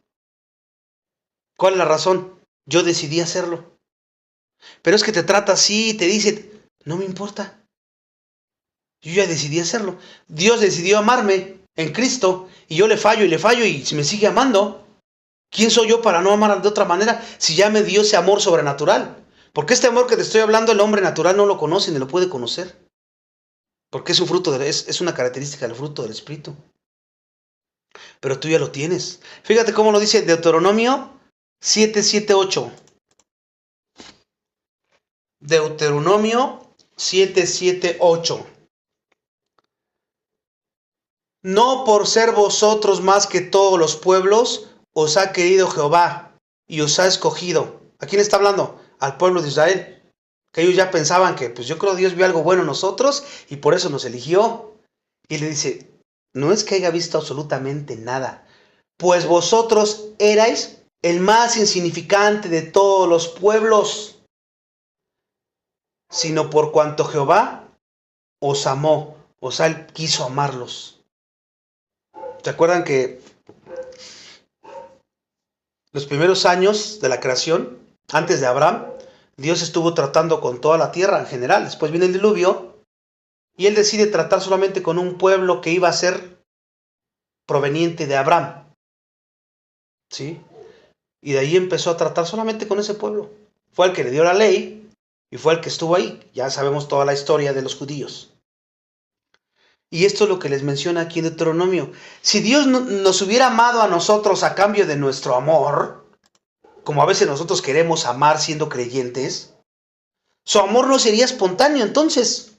A: ¿Cuál es la razón? Yo decidí hacerlo. Pero es que te trata así, te dice, no me importa. Yo ya decidí hacerlo. Dios decidió amarme en Cristo y yo le fallo y me sigue amando. ¿Quién soy yo para no amar de otra manera si ya me dio ese amor sobrenatural? Porque este amor que te estoy hablando, el hombre natural no lo conoce ni lo puede conocer. Porque es un fruto, es una característica del fruto del Espíritu. Pero tú ya lo tienes. Fíjate cómo lo dice Deuteronomio 7:7-8. Deuteronomio 7:7-8. No por ser vosotros más que todos los pueblos, os ha querido Jehová y os ha escogido. ¿A quién está hablando? Al pueblo de Israel. Que ellos ya pensaban que, pues yo creo Dios vio algo bueno en nosotros y por eso nos eligió. Y le dice, no es que haya visto absolutamente nada, pues vosotros erais el más insignificante de todos los pueblos, sino por cuanto Jehová os amó, quiso amarlos. ¿Se acuerdan que los primeros años de la creación, antes de Abraham, Dios estuvo tratando con toda la tierra en general? Después viene el diluvio y Él decide tratar solamente con un pueblo que iba a ser proveniente de Abraham. ¿Sí? Y de ahí empezó a tratar solamente con ese pueblo. Fue el que le dio la ley y fue el que estuvo ahí. Ya sabemos toda la historia de los judíos. Y esto es lo que les menciona aquí en Deuteronomio. Si Dios nos hubiera amado a nosotros a cambio de nuestro amor, como a veces nosotros queremos amar siendo creyentes, su amor no sería espontáneo entonces.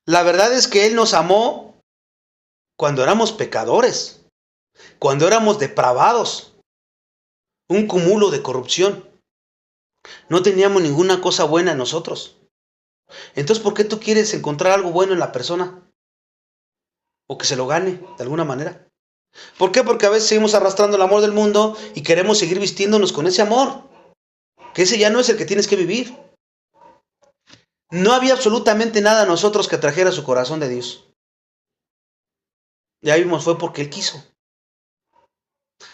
A: La verdad es que Él nos amó cuando éramos pecadores. cuando éramos depravados, un cúmulo de corrupción. No teníamos ninguna cosa buena en nosotros. Entonces, ¿por qué tú quieres encontrar algo bueno en la persona? O que se lo gane de alguna manera. ¿Por qué? Porque a veces seguimos arrastrando el amor del mundo y queremos seguir vistiéndonos con ese amor. Que ese ya no es el que tienes que vivir. No había absolutamente nada en nosotros que atrajera su corazón de Dios. Ya vimos, fue porque Él quiso.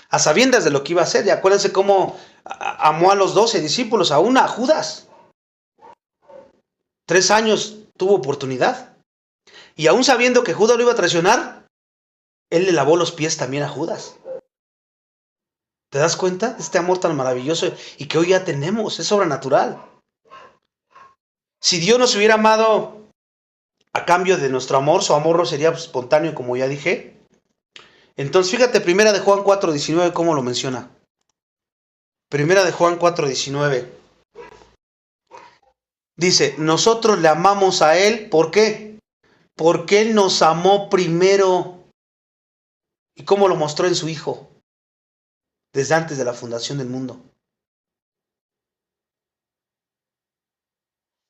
A: A sabiendas de lo que iba a hacer. Y acuérdense cómo amó a los 12 discípulos, aún a Judas. 3 años tuvo oportunidad. Y aún sabiendo que Judas lo iba a traicionar, Él le lavó los pies también a Judas. ¿Te das cuenta? Este amor tan maravilloso y que hoy ya tenemos, es sobrenatural. Si Dios nos hubiera amado a cambio de nuestro amor, su amor no sería espontáneo, como ya dije. Entonces, fíjate, primera de Juan 4:19, cómo lo menciona. Primera de Juan 4:19. Dice, nosotros le amamos a Él, ¿por qué? Porque Él nos amó primero. ¿Y cómo lo mostró en su Hijo? Desde antes de la fundación del mundo.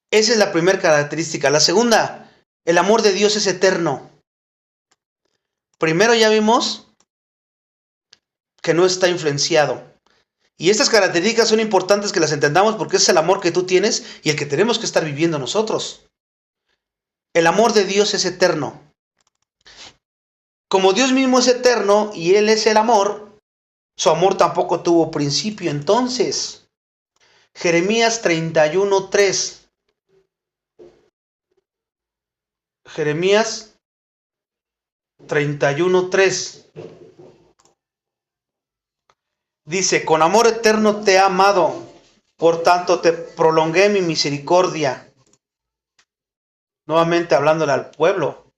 A: Esa es la primera característica. La segunda, el amor de Dios es eterno. Primero ya vimos que no está influenciado. Y estas características son importantes que las entendamos porque es el amor que tú tienes y el que tenemos que estar viviendo nosotros. El amor de Dios es eterno. Como Dios mismo es eterno y Él es el amor, su amor tampoco tuvo principio. Entonces, Jeremías 31:3. Jeremías 31:3. Dice, con amor eterno te he amado, por tanto te prolongué mi misericordia. Nuevamente hablándole al pueblo.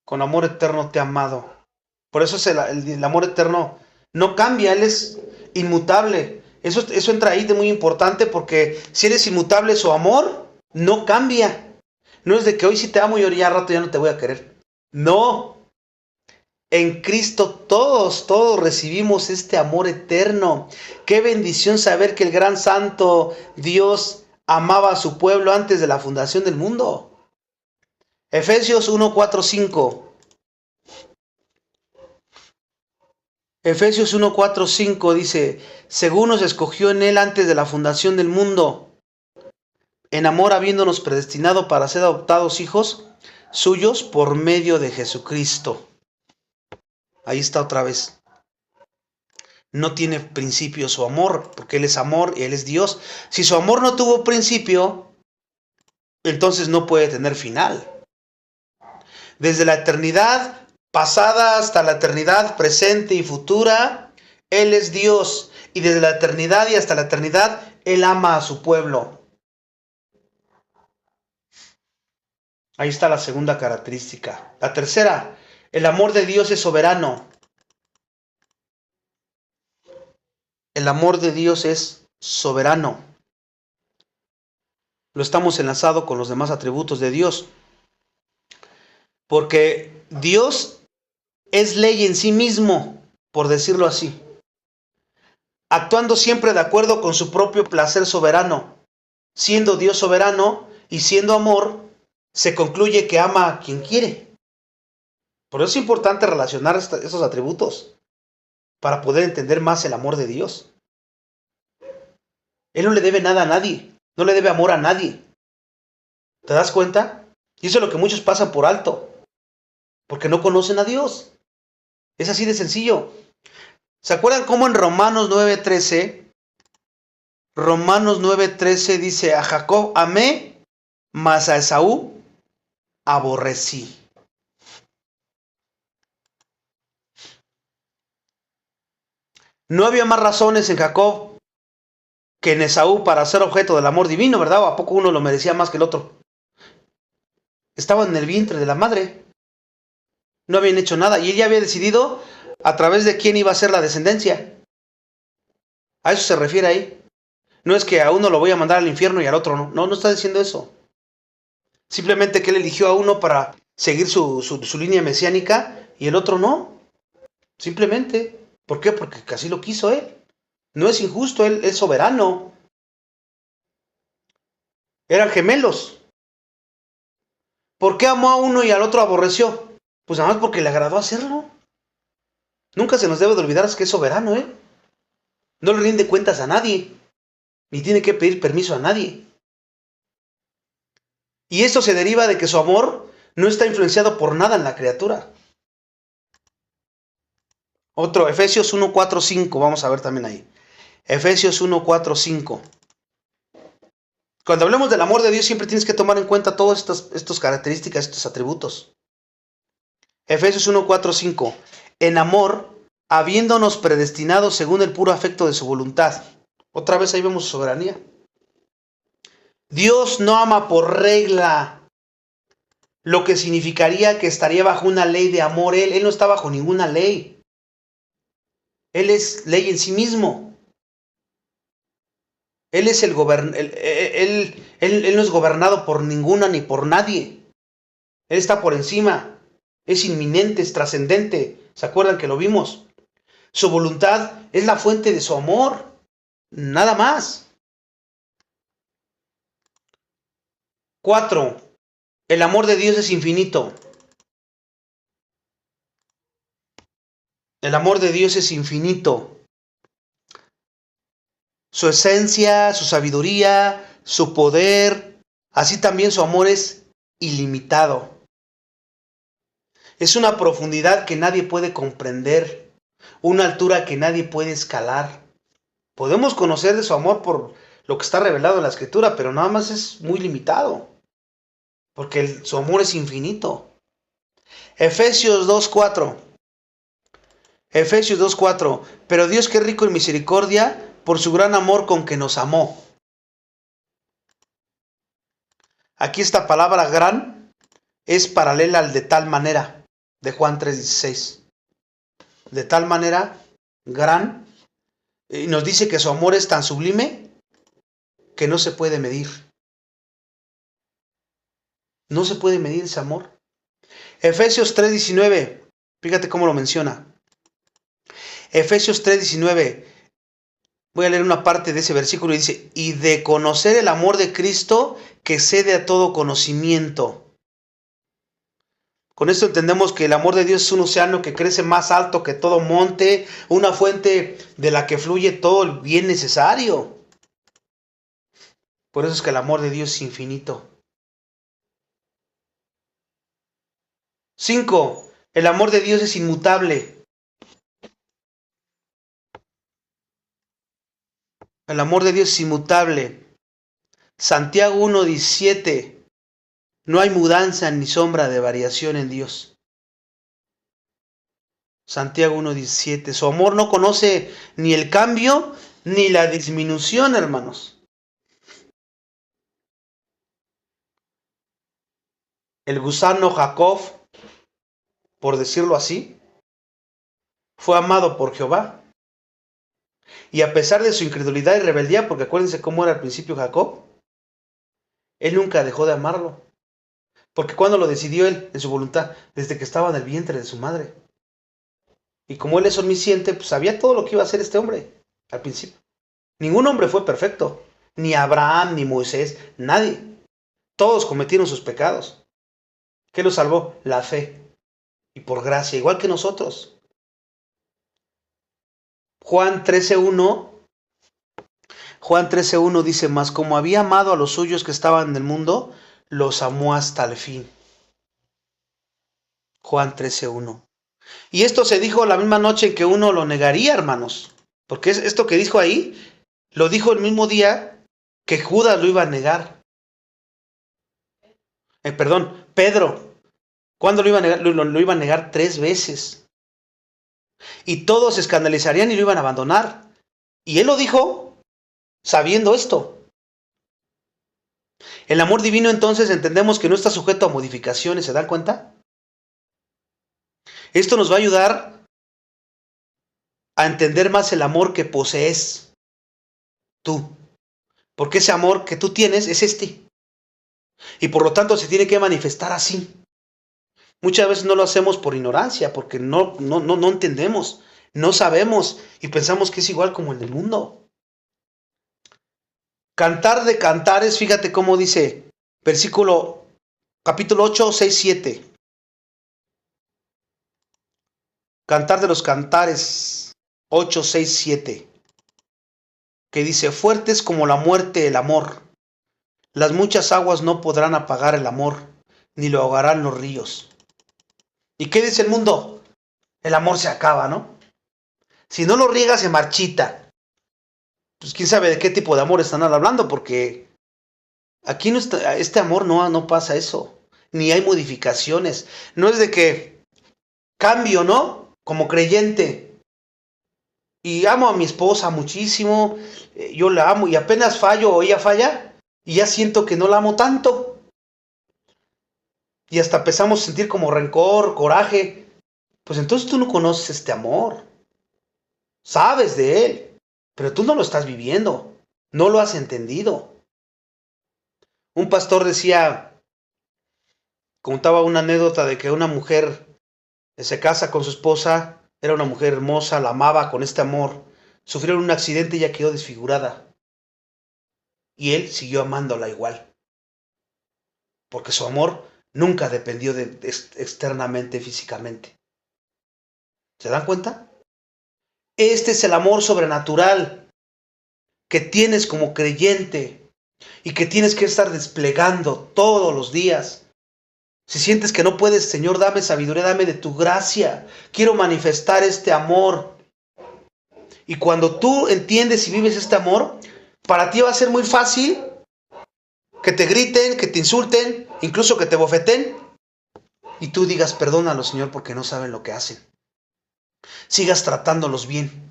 A: Con amor eterno te he amado. Por eso es el amor eterno no cambia, Él es inmutable. Eso entra ahí de muy importante porque si Él es inmutable, su amor no cambia. No es de que hoy sí te amo y ahora ya rato ya no te voy a querer. No. En Cristo todos recibimos este amor eterno. Qué bendición saber que el gran santo Dios amaba a su pueblo antes de la fundación del mundo. Efesios 1:4-5. Efesios 1:4-5 dice, según nos escogió en Él antes de la fundación del mundo, en amor habiéndonos predestinado para ser adoptados hijos suyos por medio de Jesucristo. Ahí está otra vez. No tiene principio su amor, porque Él es amor y Él es Dios. Si su amor no tuvo principio, entonces no puede tener final. Desde la eternidad pasada hasta la eternidad presente y futura, Él es Dios. Y desde la eternidad y hasta la eternidad, Él ama a su pueblo. Ahí está la segunda característica. La tercera, el amor de Dios es soberano. El amor de Dios es soberano. Lo estamos enlazado con los demás atributos de Dios. Porque Dios es ley en sí mismo, por decirlo así. Actuando siempre de acuerdo con su propio placer soberano. Siendo Dios soberano y siendo amor, se concluye que ama a quien quiere. Por eso es importante relacionar esos atributos para poder entender más el amor de Dios. Él no le debe nada a nadie, no le debe amor a nadie. ¿Te das cuenta? Y eso es lo que muchos pasan por alto, porque no conocen a Dios. Es así de sencillo. ¿Se acuerdan cómo en Romanos 9:13? Romanos 9:13 dice, a Jacob amé, mas a Esaú aborrecí. No había más razones en Jacob que en Esaú para ser objeto del amor divino, ¿verdad? ¿O a poco uno lo merecía más que el otro? Estaban en el vientre de la madre. No habían hecho nada. Y ella había decidido a través de quién iba a ser la descendencia. A eso se refiere ahí. No es que a uno lo voy a mandar al infierno y al otro no. No, no está diciendo eso. Simplemente que él eligió a uno para seguir su línea mesiánica y el otro no. Simplemente. ¿Por qué? Porque así lo quiso Él. No es injusto, Él es soberano. Eran gemelos. ¿Por qué amó a uno y al otro aborreció? Pues nada más porque le agradó hacerlo. Nunca se nos debe de olvidar que es soberano, ¿eh? No le rinde cuentas a nadie, ni tiene que pedir permiso a nadie. Y esto se deriva de que su amor no está influenciado por nada en la criatura. Otro, Efesios 1, 4, 5, vamos a ver también ahí. Efesios 1, 4, 5. Cuando hablemos del amor de Dios siempre tienes que tomar en cuenta todas estas características, estos atributos. Efesios 1, 4, 5. En amor, habiéndonos predestinado según el puro afecto de su voluntad. Otra vez ahí vemos su soberanía. Dios no ama por regla, lo que significaría que estaría bajo una ley de amor. Él no está bajo ninguna ley. Él es ley en sí mismo. Él es él no es gobernado por ninguna ni por nadie. Él está por encima. Es inminente, es trascendente. ¿Se acuerdan que lo vimos? Su voluntad es la fuente de su amor. Nada más. 4. El amor de Dios es infinito. El amor de Dios es infinito. Su esencia, su sabiduría, su poder, así también su amor es ilimitado. Es una profundidad que nadie puede comprender, una altura que nadie puede escalar. Podemos conocer de su amor por lo que está revelado en la Escritura, pero nada más es muy limitado, porque su amor es infinito. Efesios 2:4. Efesios 2:4. Pero Dios, que es rico en misericordia, por su gran amor con que nos amó. Aquí esta palabra gran es paralela al de tal manera, de Juan 3:16. De tal manera, gran, y nos dice que su amor es tan sublime que no se puede medir. No se puede medir ese amor. Efesios 3:19, fíjate cómo lo menciona. Efesios 3:19, voy a leer una parte de ese versículo y dice, y de conocer el amor de Cristo que excede a todo conocimiento. Con esto entendemos que el amor de Dios es un océano que crece más alto que todo monte, una fuente de la que fluye todo el bien necesario. Por eso es que el amor de Dios es infinito. 5. El amor de Dios es inmutable. El amor de Dios es inmutable. Santiago 1:17. No hay mudanza ni sombra de variación en Dios. Santiago 1:17. Su amor no conoce ni el cambio ni la disminución, hermanos. El gusano Jacob, por decirlo así, fue amado por Jehová. Y a pesar de su incredulidad y rebeldía, porque acuérdense cómo era al principio Jacob, él nunca dejó de amarlo. Porque cuando lo decidió él, en su voluntad, desde que estaba en el vientre de su madre. Y como él es omnisciente, pues sabía todo lo que iba a hacer este hombre al principio. Ningún hombre fue perfecto. Ni Abraham, ni Moisés, nadie. Todos cometieron sus pecados. ¿Qué los salvó? La fe. Y por gracia, igual que nosotros. Juan 13:1. Juan 13:1 dice, mas como había amado a los suyos que estaban en el mundo, los amó hasta el fin. Juan 13:1. Y esto se dijo la misma noche en que uno lo negaría, hermanos. Porque esto que dijo ahí, lo dijo el mismo día que Judas lo iba a negar. Pedro. ¿Cuándo lo iba a negar? Lo iba a negar 3 veces. Y todos se escandalizarían y lo iban a abandonar. Y él lo dijo sabiendo esto. El amor divino entonces entendemos que no está sujeto a modificaciones, ¿se dan cuenta? Esto nos va a ayudar a entender más el amor que posees tú. Porque ese amor que tú tienes es este. Y por lo tanto se tiene que manifestar así. Muchas veces no lo hacemos por ignorancia, porque no entendemos, no sabemos y pensamos que es igual como el del mundo. Cantar de cantares, fíjate cómo dice, capítulo 8, 6, 7. Cantar de los cantares 8, 6, 7. Que dice, fuerte es como la muerte el amor. Las muchas aguas no podrán apagar el amor, ni lo ahogarán los ríos. ¿Y qué dice el mundo? El amor se acaba, ¿no? Si no lo riega, se marchita. Pues quién sabe de qué tipo de amor están hablando, porque aquí no está, este amor no pasa eso. Ni hay modificaciones. No es de que cambio, ¿no? Como creyente. Y amo a mi esposa muchísimo. Yo la amo y apenas fallo o ella falla. Y ya siento que no la amo tanto. Y hasta empezamos a sentir como rencor, coraje. Pues entonces tú no conoces este amor. Sabes de él, pero tú no lo estás viviendo. No lo has entendido. Un pastor contaba una anécdota de que una mujer se casa con su esposa. Era una mujer hermosa, la amaba con este amor. Sufrieron un accidente y ella quedó desfigurada. Y él siguió amándola igual. Porque su amor nunca dependió externamente, físicamente. ¿Se dan cuenta? Este es el amor sobrenatural que tienes como creyente y que tienes que estar desplegando todos los días. Si sientes que no puedes, Señor, dame sabiduría, dame de tu gracia. Quiero manifestar este amor. Y cuando tú entiendes y vives este amor, para ti va a ser muy fácil que te griten, que te insulten, incluso que te bofeten. Y tú digas, perdónalo, Señor, porque no saben lo que hacen. Sigas tratándolos bien.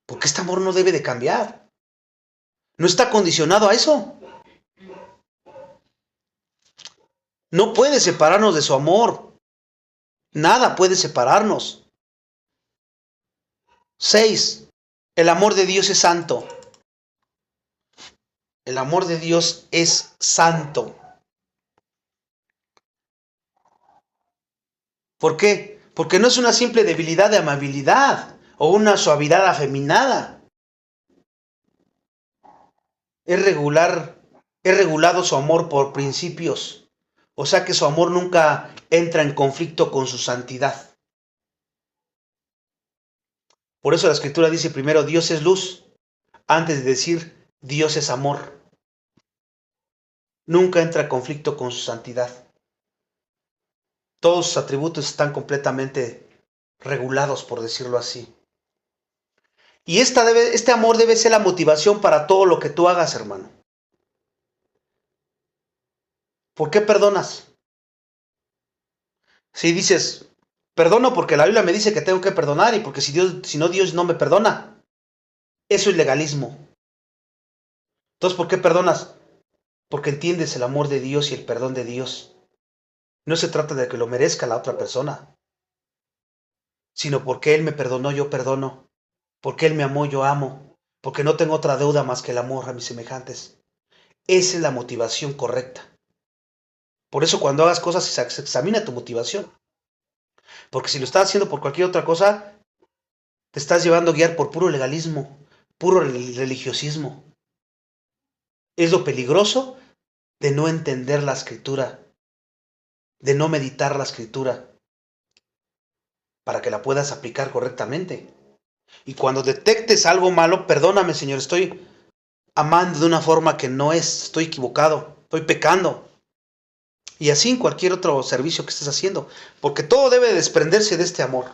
A: Porque este amor no debe de cambiar. No está condicionado a eso. No puede separarnos de su amor. Nada puede separarnos. 6. El amor de Dios es santo. El amor de Dios es santo. ¿Por qué? Porque no es una simple debilidad de amabilidad o una suavidad afeminada. Es regulado su amor por principios. O sea que su amor nunca entra en conflicto con su santidad. Por eso la Escritura dice primero Dios es luz, antes de decir Dios es amor. Nunca entra en conflicto con su santidad. Todos sus atributos están completamente regulados, por decirlo así. Y este amor debe ser la motivación para todo lo que tú hagas, hermano. ¿Por qué perdonas? Si dices, perdono porque la Biblia me dice que tengo que perdonar y porque si no, Dios no me perdona. Eso es legalismo. Entonces, ¿por qué perdonas? Porque entiendes el amor de Dios y el perdón de Dios. No se trata de que lo merezca la otra persona, sino porque Él me perdonó, yo perdono. Porque Él me amó, yo amo. Porque no tengo otra deuda más que el amor a mis semejantes. Esa es la motivación correcta. Por eso cuando hagas cosas, se examina tu motivación. Porque si lo estás haciendo por cualquier otra cosa, te estás llevando a guiar por puro legalismo, puro religiosismo. Es lo peligroso de no entender la Escritura, de no meditar la Escritura, para que la puedas aplicar correctamente. Y cuando detectes algo malo, perdóname, Señor, estoy amando de una forma que no es, estoy equivocado, estoy pecando. Y así en cualquier otro servicio que estés haciendo, porque todo debe desprenderse de este amor.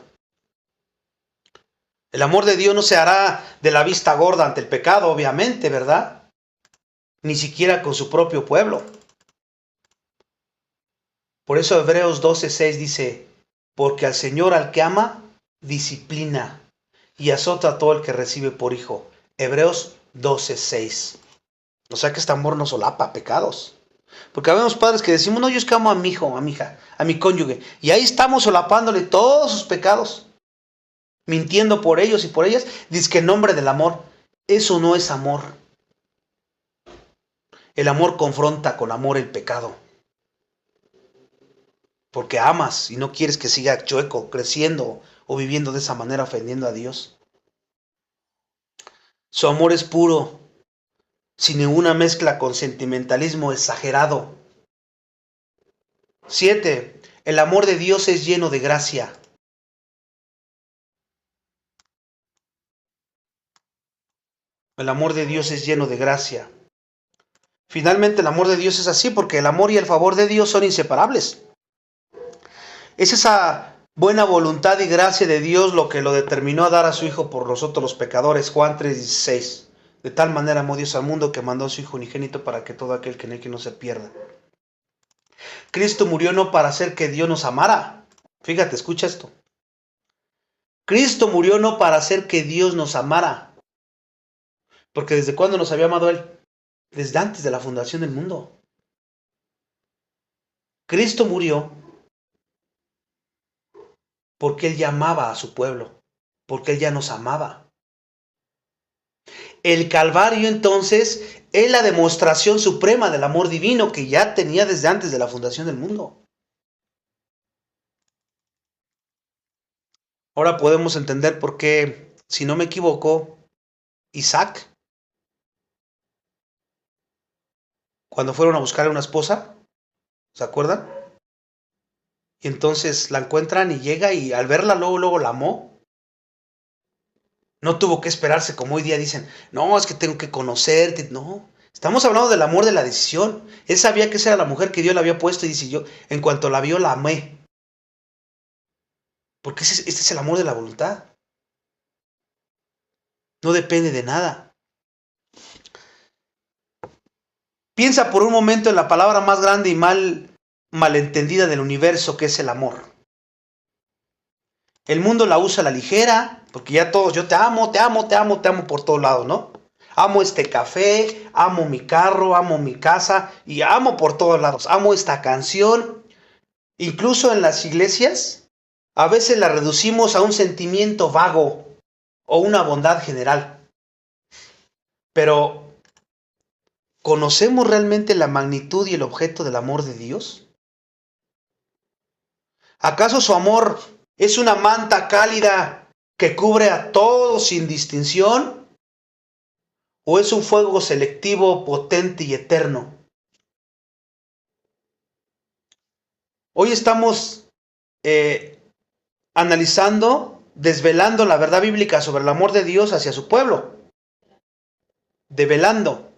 A: El amor de Dios no se hará de la vista gorda ante el pecado, obviamente, ¿verdad? Ni siquiera con su propio pueblo. Por eso Hebreos 12:6 dice, porque al Señor al que ama, disciplina y azota a todo el que recibe por hijo. Hebreos 12:6. O sea que este amor no solapa pecados. Porque habemos padres que decimos, no, yo es que amo a mi hijo, a mi hija, a mi cónyuge. Y ahí estamos solapándole todos sus pecados. Mintiendo por ellos y por ellas. Dice que en nombre del amor. Eso no es amor. El amor confronta con amor el pecado. porque amas y no quieres que siga chueco, creciendo o viviendo de esa manera ofendiendo a Dios. Su amor es puro, sin ninguna mezcla con sentimentalismo exagerado. 7. El amor de Dios es lleno de gracia. El amor de Dios es lleno de gracia. Finalmente, el amor de Dios es así porque el amor y el favor de Dios son inseparables. Es esa buena voluntad y gracia de Dios lo que lo determinó a dar a su Hijo por nosotros los pecadores. Juan 3:16. De tal manera amó Dios al mundo que mandó a su Hijo unigénito para que todo aquel que en él no se pierda. Cristo murió no para hacer que Dios nos amara. Fíjate, escucha esto. Cristo murió no para hacer que Dios nos amara. Porque ¿desde cuándo nos había amado Él? Desde antes de la fundación del mundo. Cristo murió porque Él ya amaba a su pueblo, porque Él ya nos amaba. El Calvario entonces es la demostración suprema del amor divino que ya tenía desde antes de la fundación del mundo. Ahora podemos entender por qué, si no me equivoco, Isaac, cuando fueron a buscarle una esposa, ¿se acuerdan? Y entonces la encuentran y llega y al verla luego la amó. No tuvo que esperarse como hoy día dicen, no, es que tengo que conocerte. No, estamos hablando del amor de la decisión. Él sabía que esa era la mujer que Dios le había puesto y dice, yo, en cuanto la vio, la amé. Porque este es el amor de la voluntad. No depende de nada. Piensa por un momento en la palabra más grande y malentendida del universo, que es el amor. El mundo la usa a la ligera, porque ya todos, yo te amo por todos lados, ¿no? Amo este café, amo mi carro, amo mi casa y amo por todos lados. Amo esta canción. Incluso en las iglesias, a veces la reducimos a un sentimiento vago o una bondad general. Pero, ¿conocemos realmente la magnitud y el objeto del amor de Dios? ¿Acaso su amor es una manta cálida que cubre a todos sin distinción? ¿O es un fuego selectivo, potente y eterno? Hoy estamos analizando, desvelando la verdad bíblica sobre el amor de Dios hacia su pueblo. Develando.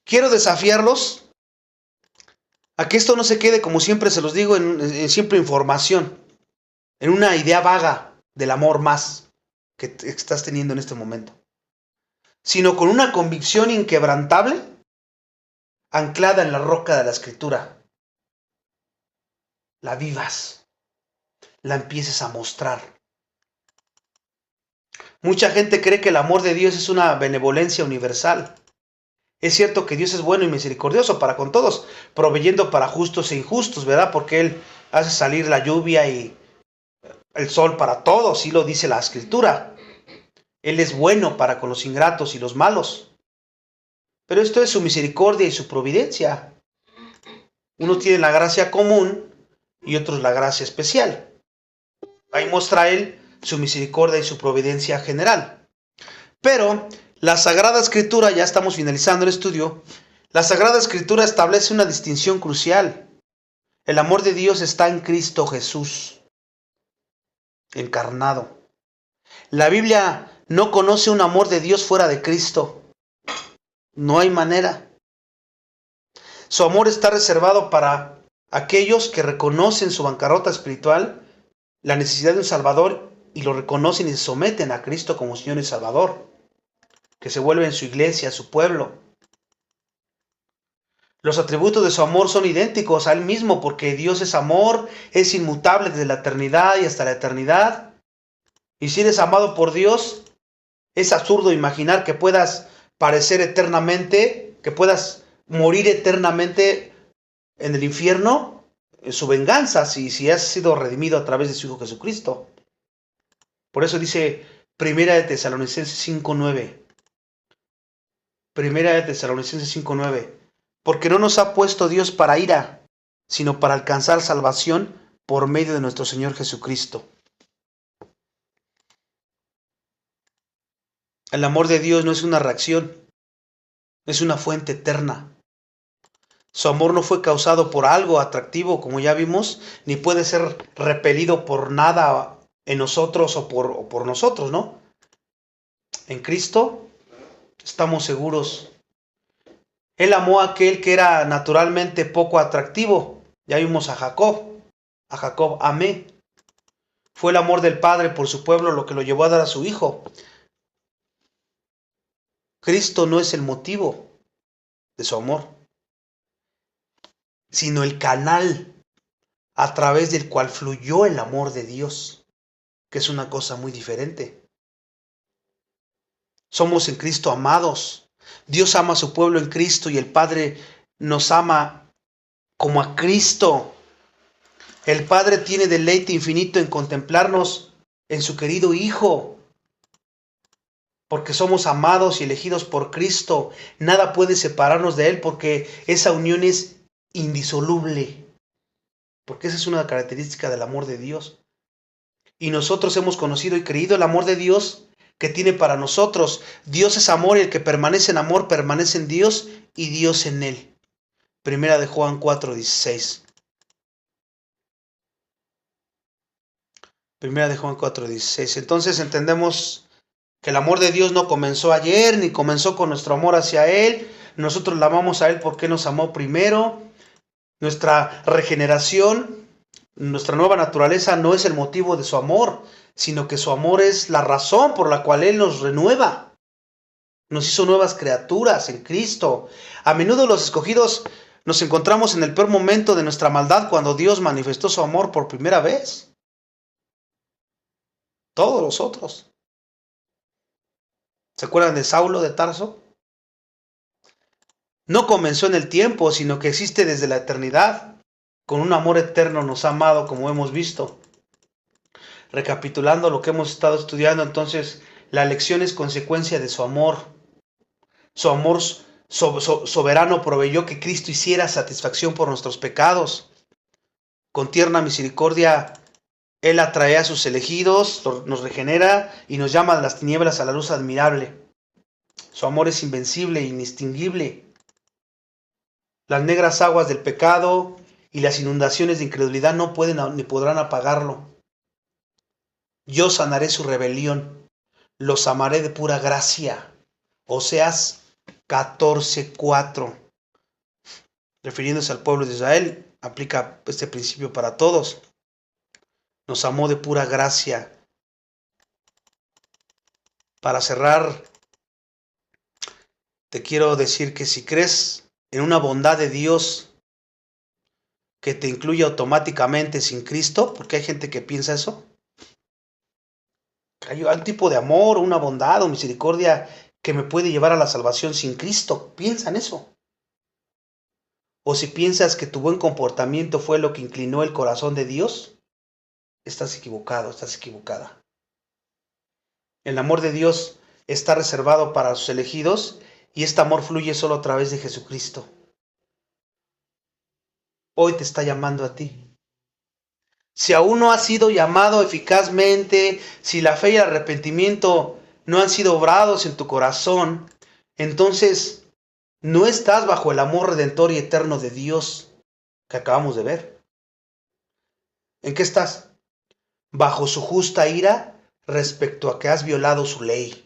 A: Quiero desafiarlos a que esto no se quede, como siempre se los digo, en simple información, en una idea vaga del amor más que estás teniendo en este momento, sino con una convicción inquebrantable anclada en la roca de la Escritura. La vivas, la empieces a mostrar. Mucha gente cree que el amor de Dios es una benevolencia universal. Es cierto que Dios es bueno y misericordioso para con todos, proveyendo para justos e injustos, ¿verdad? Porque Él hace salir la lluvia y el sol para todos, sí lo dice la Escritura. Él es bueno para con los ingratos y los malos. Pero esto es su misericordia y su providencia. Unos tienen la gracia común y otros la gracia especial. Ahí muestra Él su misericordia y su providencia general. Pero la Sagrada Escritura, ya estamos finalizando el estudio, la Sagrada Escritura establece una distinción crucial. El amor de Dios está en Cristo Jesús, encarnado. La Biblia no conoce un amor de Dios fuera de Cristo. No hay manera. Su amor está reservado para aquellos que reconocen su bancarrota espiritual, la necesidad de un Salvador, y lo reconocen y se someten a Cristo como Señor y Salvador, que se vuelven su iglesia, su pueblo. Los atributos de su amor son idénticos a Él mismo, porque Dios es amor, es inmutable desde la eternidad y hasta la eternidad. Y si eres amado por Dios, es absurdo imaginar que puedas parecer eternamente, que puedas morir eternamente en el infierno, en su venganza, si has sido redimido a través de su Hijo Jesucristo. Por eso dice Primera de Tesalonicenses 5:9. Primera de Tesalonicenses 5:9. Porque no nos ha puesto Dios para ira, sino para alcanzar salvación por medio de nuestro Señor Jesucristo. El amor de Dios no es una reacción, es una fuente eterna. Su amor no fue causado por algo atractivo, como ya vimos, ni puede ser repelido por nada en nosotros o por nosotros, ¿no? En Cristo estamos seguros. Él amó a aquel que era naturalmente poco atractivo. Ya vimos a Jacob. A Jacob amé. Fue el amor del Padre por su pueblo lo que lo llevó a dar a su Hijo. Cristo no es el motivo de su amor, sino el canal a través del cual fluyó el amor de Dios, que es una cosa muy diferente. Somos en Cristo amados. Dios ama a su pueblo en Cristo y el Padre nos ama como a Cristo. El Padre tiene deleite infinito en contemplarnos en su querido Hijo, porque somos amados y elegidos por Cristo. Nada puede separarnos de Él porque esa unión es indisoluble, porque esa es una característica del amor de Dios. Y nosotros hemos conocido y creído el amor de Dios que tiene para nosotros. Dios es amor y el que permanece en amor permanece en Dios y Dios en él. Primera de Juan 4:16. Primera de Juan 4:16. Entonces entendemos que el amor de Dios no comenzó ayer, ni comenzó con nuestro amor hacia Él. Nosotros la amamos a Él porque nos amó primero. Nuestra regeneración, nuestra nueva naturaleza no es el motivo de su amor, sino que su amor es la razón por la cual Él nos renueva. Nos hizo nuevas criaturas en Cristo. A menudo los escogidos nos encontramos en el peor momento de nuestra maldad cuando Dios manifestó su amor por primera vez. Todos los otros. ¿Se acuerdan de Saulo de Tarso? No comenzó en el tiempo, sino que existe desde la eternidad. Con un amor eterno nos ha amado, como hemos visto. Recapitulando lo que hemos estado estudiando, entonces, la elección es consecuencia de su amor. Su amor soberano proveyó que Cristo hiciera satisfacción por nuestros pecados. Con tierna misericordia, Él atrae a sus elegidos, nos regenera y nos llama de las tinieblas a la luz admirable. Su amor es invencible e inextinguible. Las negras aguas del pecado y las inundaciones de incredulidad no pueden ni podrán apagarlo. Yo sanaré su rebelión, los amaré de pura gracia. Oseas 14:4. Refiriéndose al pueblo de Israel, aplica este principio para todos. Nos amó de pura gracia. Para cerrar, te quiero decir que si crees en una bondad de Dios que te incluye automáticamente sin Cristo, porque hay gente que piensa eso, hay un tipo de amor, una bondad o misericordia que me puede llevar a la salvación sin Cristo. Piensa en eso. O si piensas que tu buen comportamiento fue lo que inclinó el corazón de Dios, estás equivocado, estás equivocada. El amor de Dios está reservado para sus elegidos y este amor fluye solo a través de Jesucristo. Hoy te está llamando a ti. Si aún no has sido llamado eficazmente, si la fe y el arrepentimiento no han sido obrados en tu corazón, entonces no estás bajo el amor redentor y eterno de Dios que acabamos de ver. ¿En qué estás? Bajo su justa ira respecto a que has violado su ley.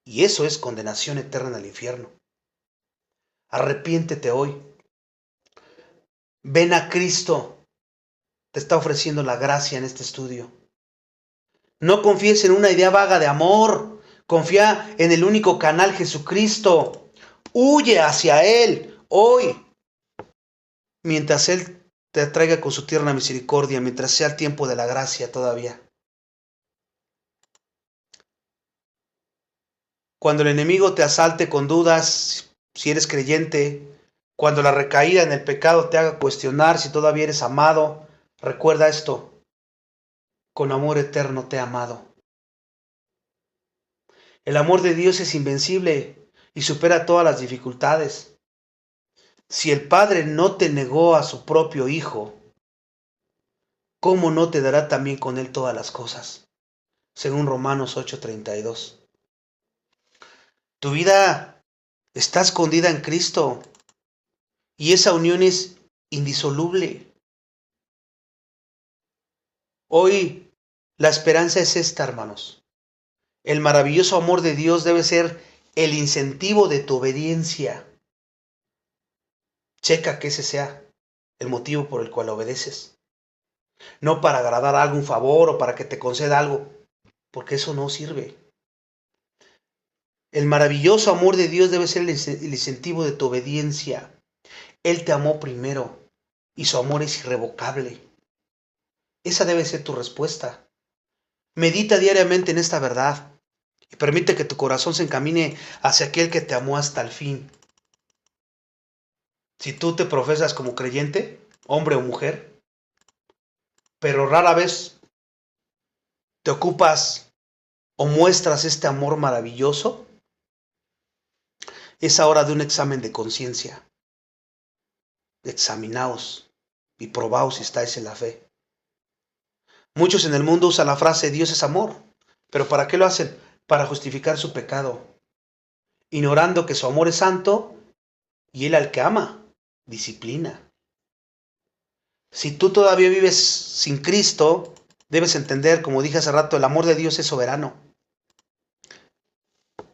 A: Y eso es condenación eterna en el infierno. Arrepiéntete hoy. Ven a Cristo. Te está ofreciendo la gracia en este estudio. No confíes en una idea vaga de amor. Confía en el único canal Jesucristo. Huye hacia Él hoy. Mientras Él te atraiga con su tierna misericordia, mientras sea el tiempo de la gracia todavía. Cuando el enemigo te asalte con dudas, si eres creyente, cuando la recaída en el pecado te haga cuestionar si todavía eres amado, recuerda esto: con amor eterno te he amado. El amor de Dios es invencible y supera todas las dificultades. Si el Padre no te negó a su propio Hijo, ¿cómo no te dará también con Él todas las cosas? Según Romanos 8:32. Tu vida está escondida en Cristo y esa unión es indisoluble. Hoy la esperanza es esta, hermanos. El maravilloso amor de Dios debe ser el incentivo de tu obediencia. Checa que ese sea el motivo por el cual obedeces. No para agradar a algún favor o para que te conceda algo, porque eso no sirve. El maravilloso amor de Dios debe ser el incentivo de tu obediencia. Él te amó primero y su amor es irrevocable. Esa debe ser tu respuesta. Medita diariamente en esta verdad y permite que tu corazón se encamine hacia aquel que te amó hasta el fin. Si tú te profesas como creyente, hombre o mujer, pero rara vez te ocupas o muestras este amor maravilloso, es hora de un examen de conciencia. Examinaos y probaos si estáis en la fe. Muchos en el mundo usan la frase Dios es amor, pero ¿para qué lo hacen? Para justificar su pecado, ignorando que su amor es santo y Él al que ama, disciplina. Si tú todavía vives sin Cristo, debes entender, como dije hace rato, el amor de Dios es soberano.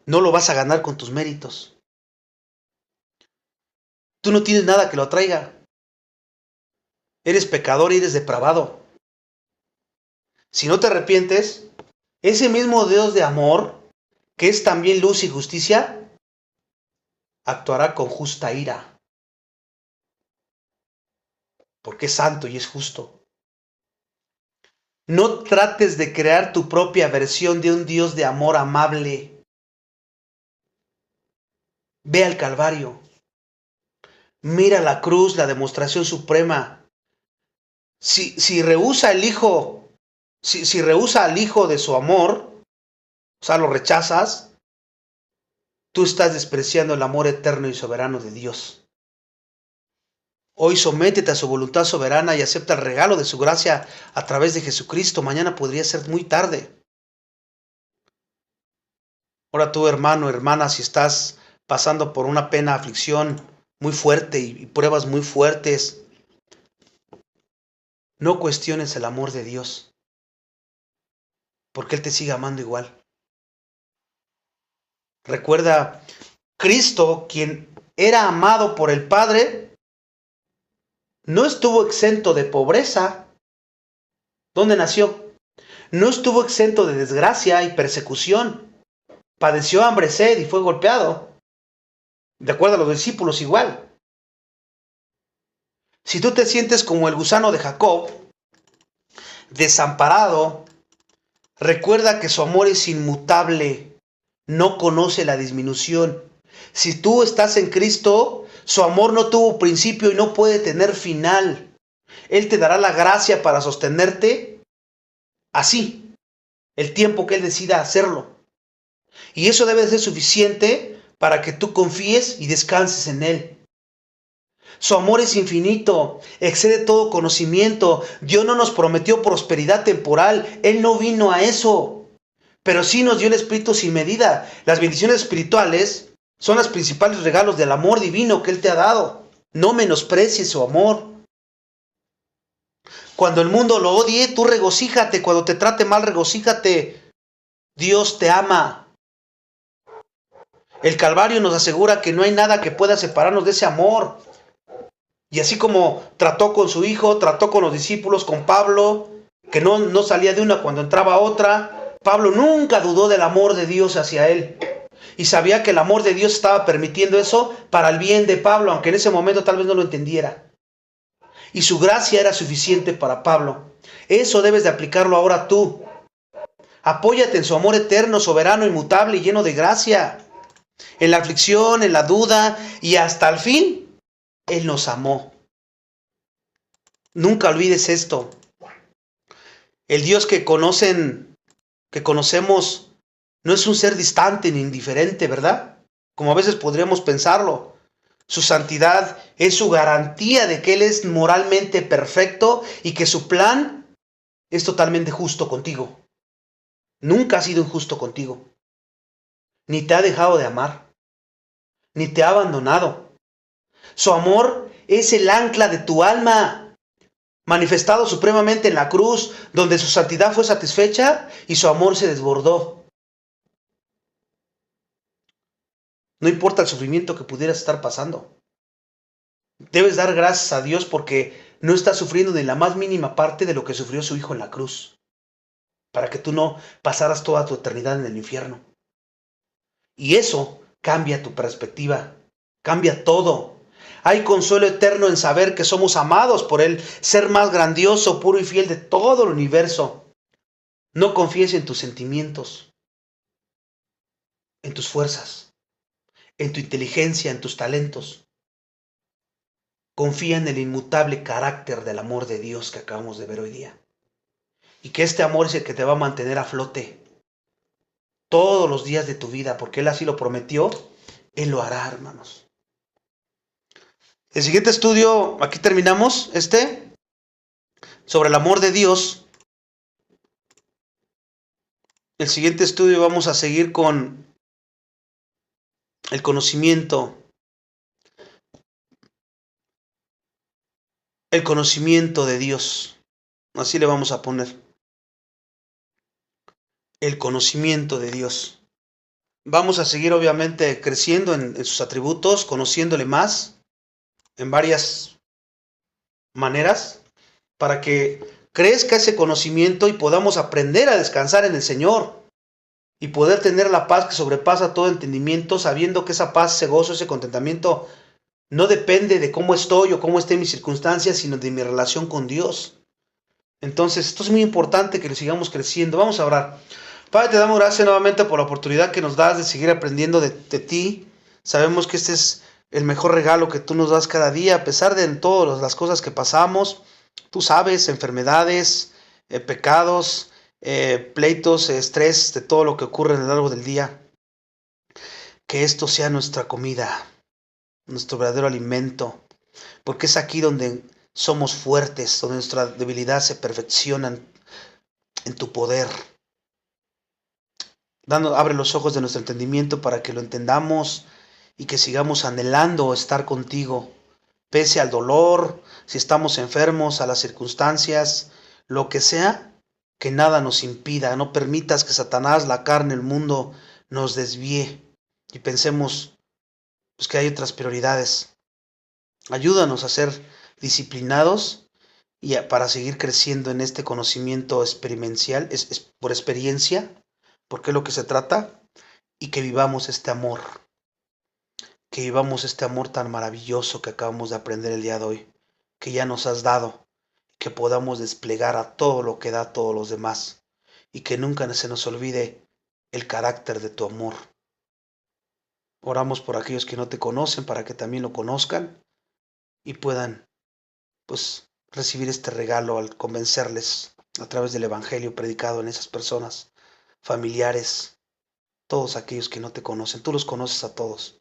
A: No lo vas a ganar con tus méritos. Tú no tienes nada que lo atraiga. Eres pecador y eres depravado. Si no te arrepientes, ese mismo Dios de amor, que es también luz y justicia, actuará con justa ira. Porque es santo y es justo. No trates de crear tu propia versión de un Dios de amor amable. Ve al Calvario. Mira la cruz, la demostración suprema. Si rehúsa el Hijo, si rehúsa al Hijo de su amor, o sea, lo rechazas, tú estás despreciando el amor eterno y soberano de Dios. Hoy sométete a su voluntad soberana y acepta el regalo de su gracia a través de Jesucristo. Mañana podría ser muy tarde. Ahora tú, hermano, hermana, si estás pasando por una pena, aflicción muy fuerte y pruebas muy fuertes, no cuestiones el amor de Dios, porque Él te sigue amando igual. Recuerda, Cristo, quien era amado por el Padre, no estuvo exento de pobreza. ¿Dónde nació? No estuvo exento de desgracia y persecución. Padeció hambre, sed y fue golpeado. De acuerdo a los discípulos igual. Si tú te sientes como el gusano de Jacob, desamparado, recuerda que su amor es inmutable, no conoce la disminución. Si tú estás en Cristo, su amor no tuvo principio y no puede tener final. Él te dará la gracia para sostenerte así, el tiempo que Él decida hacerlo. Y eso debe ser suficiente para que tú confíes y descanses en Él. Su amor es infinito, excede todo conocimiento. Dios no nos prometió prosperidad temporal, Él no vino a eso. Pero sí nos dio el Espíritu sin medida. Las bendiciones espirituales son los principales regalos del amor divino que Él te ha dado. No menosprecies su amor. Cuando el mundo lo odie, tú regocíjate. Cuando te trate mal, regocíjate. Dios te ama. El Calvario nos asegura que no hay nada que pueda separarnos de ese amor. Y así como trató con su Hijo, trató con los discípulos, con Pablo, que no salía de una cuando entraba a otra, Pablo nunca dudó del amor de Dios hacia él. Y sabía que el amor de Dios estaba permitiendo eso para el bien de Pablo, aunque en ese momento tal vez no lo entendiera. Y su gracia era suficiente para Pablo. Eso debes de aplicarlo ahora tú. Apóyate en su amor eterno, soberano, inmutable y lleno de gracia. En la aflicción, en la duda y hasta el fin. Él nos amó. Nunca olvides esto. El Dios que conocemos, no es un ser distante ni indiferente, ¿verdad? Como a veces podríamos pensarlo. Su santidad es su garantía de que Él es moralmente perfecto y que su plan es totalmente justo contigo. Nunca ha sido injusto contigo. Ni te ha dejado de amar, ni te ha abandonado. Su amor es el ancla de tu alma, manifestado supremamente en la cruz, donde su santidad fue satisfecha y su amor se desbordó. No importa el sufrimiento que pudieras estar pasando. Debes dar gracias a Dios porque no estás sufriendo ni la más mínima parte de lo que sufrió su Hijo en la cruz, para que tú no pasaras toda tu eternidad en el infierno. Y eso cambia tu perspectiva, cambia todo. Hay consuelo eterno en saber que somos amados por el ser más grandioso, puro y fiel de todo el universo. No confíes en tus sentimientos, en tus fuerzas, en tu inteligencia, en tus talentos. Confía en el inmutable carácter del amor de Dios que acabamos de ver hoy día. Y que este amor es el que te va a mantener a flote todos los días de tu vida, porque Él así lo prometió, Él lo hará, hermanos. El siguiente estudio, aquí terminamos, sobre el amor de Dios. El siguiente estudio vamos a seguir con el conocimiento. El conocimiento de Dios. Así le vamos a poner. El conocimiento de Dios. Vamos a seguir obviamente creciendo en sus atributos, conociéndole más en varias maneras, para que crezca ese conocimiento y podamos aprender a descansar en el Señor y poder tener la paz que sobrepasa todo entendimiento, sabiendo que esa paz, ese gozo, ese contentamiento no depende de cómo estoy o cómo estén mis circunstancias, sino de mi relación con Dios. Entonces, esto es muy importante que lo sigamos creciendo. Vamos a orar. Padre, te damos gracias nuevamente por la oportunidad que nos das de seguir aprendiendo de ti. Sabemos que este es el mejor regalo que tú nos das cada día, a pesar de todas las cosas que pasamos. Tú sabes, enfermedades, pecados, pleitos, estrés, de todo lo que ocurre a lo largo del día. Que esto sea nuestra comida, nuestro verdadero alimento, porque es aquí donde somos fuertes, donde nuestra debilidad se perfecciona en tu poder. Abre los ojos de nuestro entendimiento para que lo entendamos y que sigamos anhelando estar contigo, pese al dolor, si estamos enfermos, a las circunstancias, lo que sea, que nada nos impida. No permitas que Satanás, la carne, el mundo nos desvíe y pensemos pues, que hay otras prioridades. Ayúdanos a ser disciplinados y para seguir creciendo en este conocimiento experiencial, por experiencia, porque es lo que se trata, y que vivamos este amor tan maravilloso que acabamos de aprender el día de hoy, que ya nos has dado, que podamos desplegar a todo lo que da a todos los demás, y que nunca se nos olvide el carácter de tu amor. Oramos por aquellos que no te conocen, para que también lo conozcan, y puedan, pues, recibir este regalo al convencerles a través del Evangelio predicado en esas personas, familiares, todos aquellos que no te conocen. Tú los conoces a todos.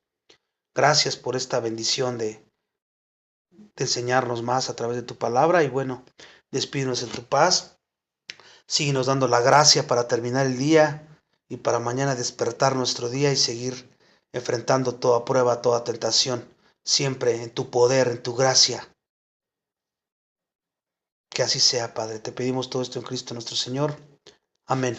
A: Gracias por esta bendición de enseñarnos más a través de tu palabra y bueno, despídenos en tu paz. Síguenos dando la gracia para terminar el día y para mañana despertar nuestro día y seguir enfrentando toda prueba, toda tentación, siempre en tu poder, en tu gracia. Que así sea, Padre. Te pedimos todo esto en Cristo nuestro Señor. Amén.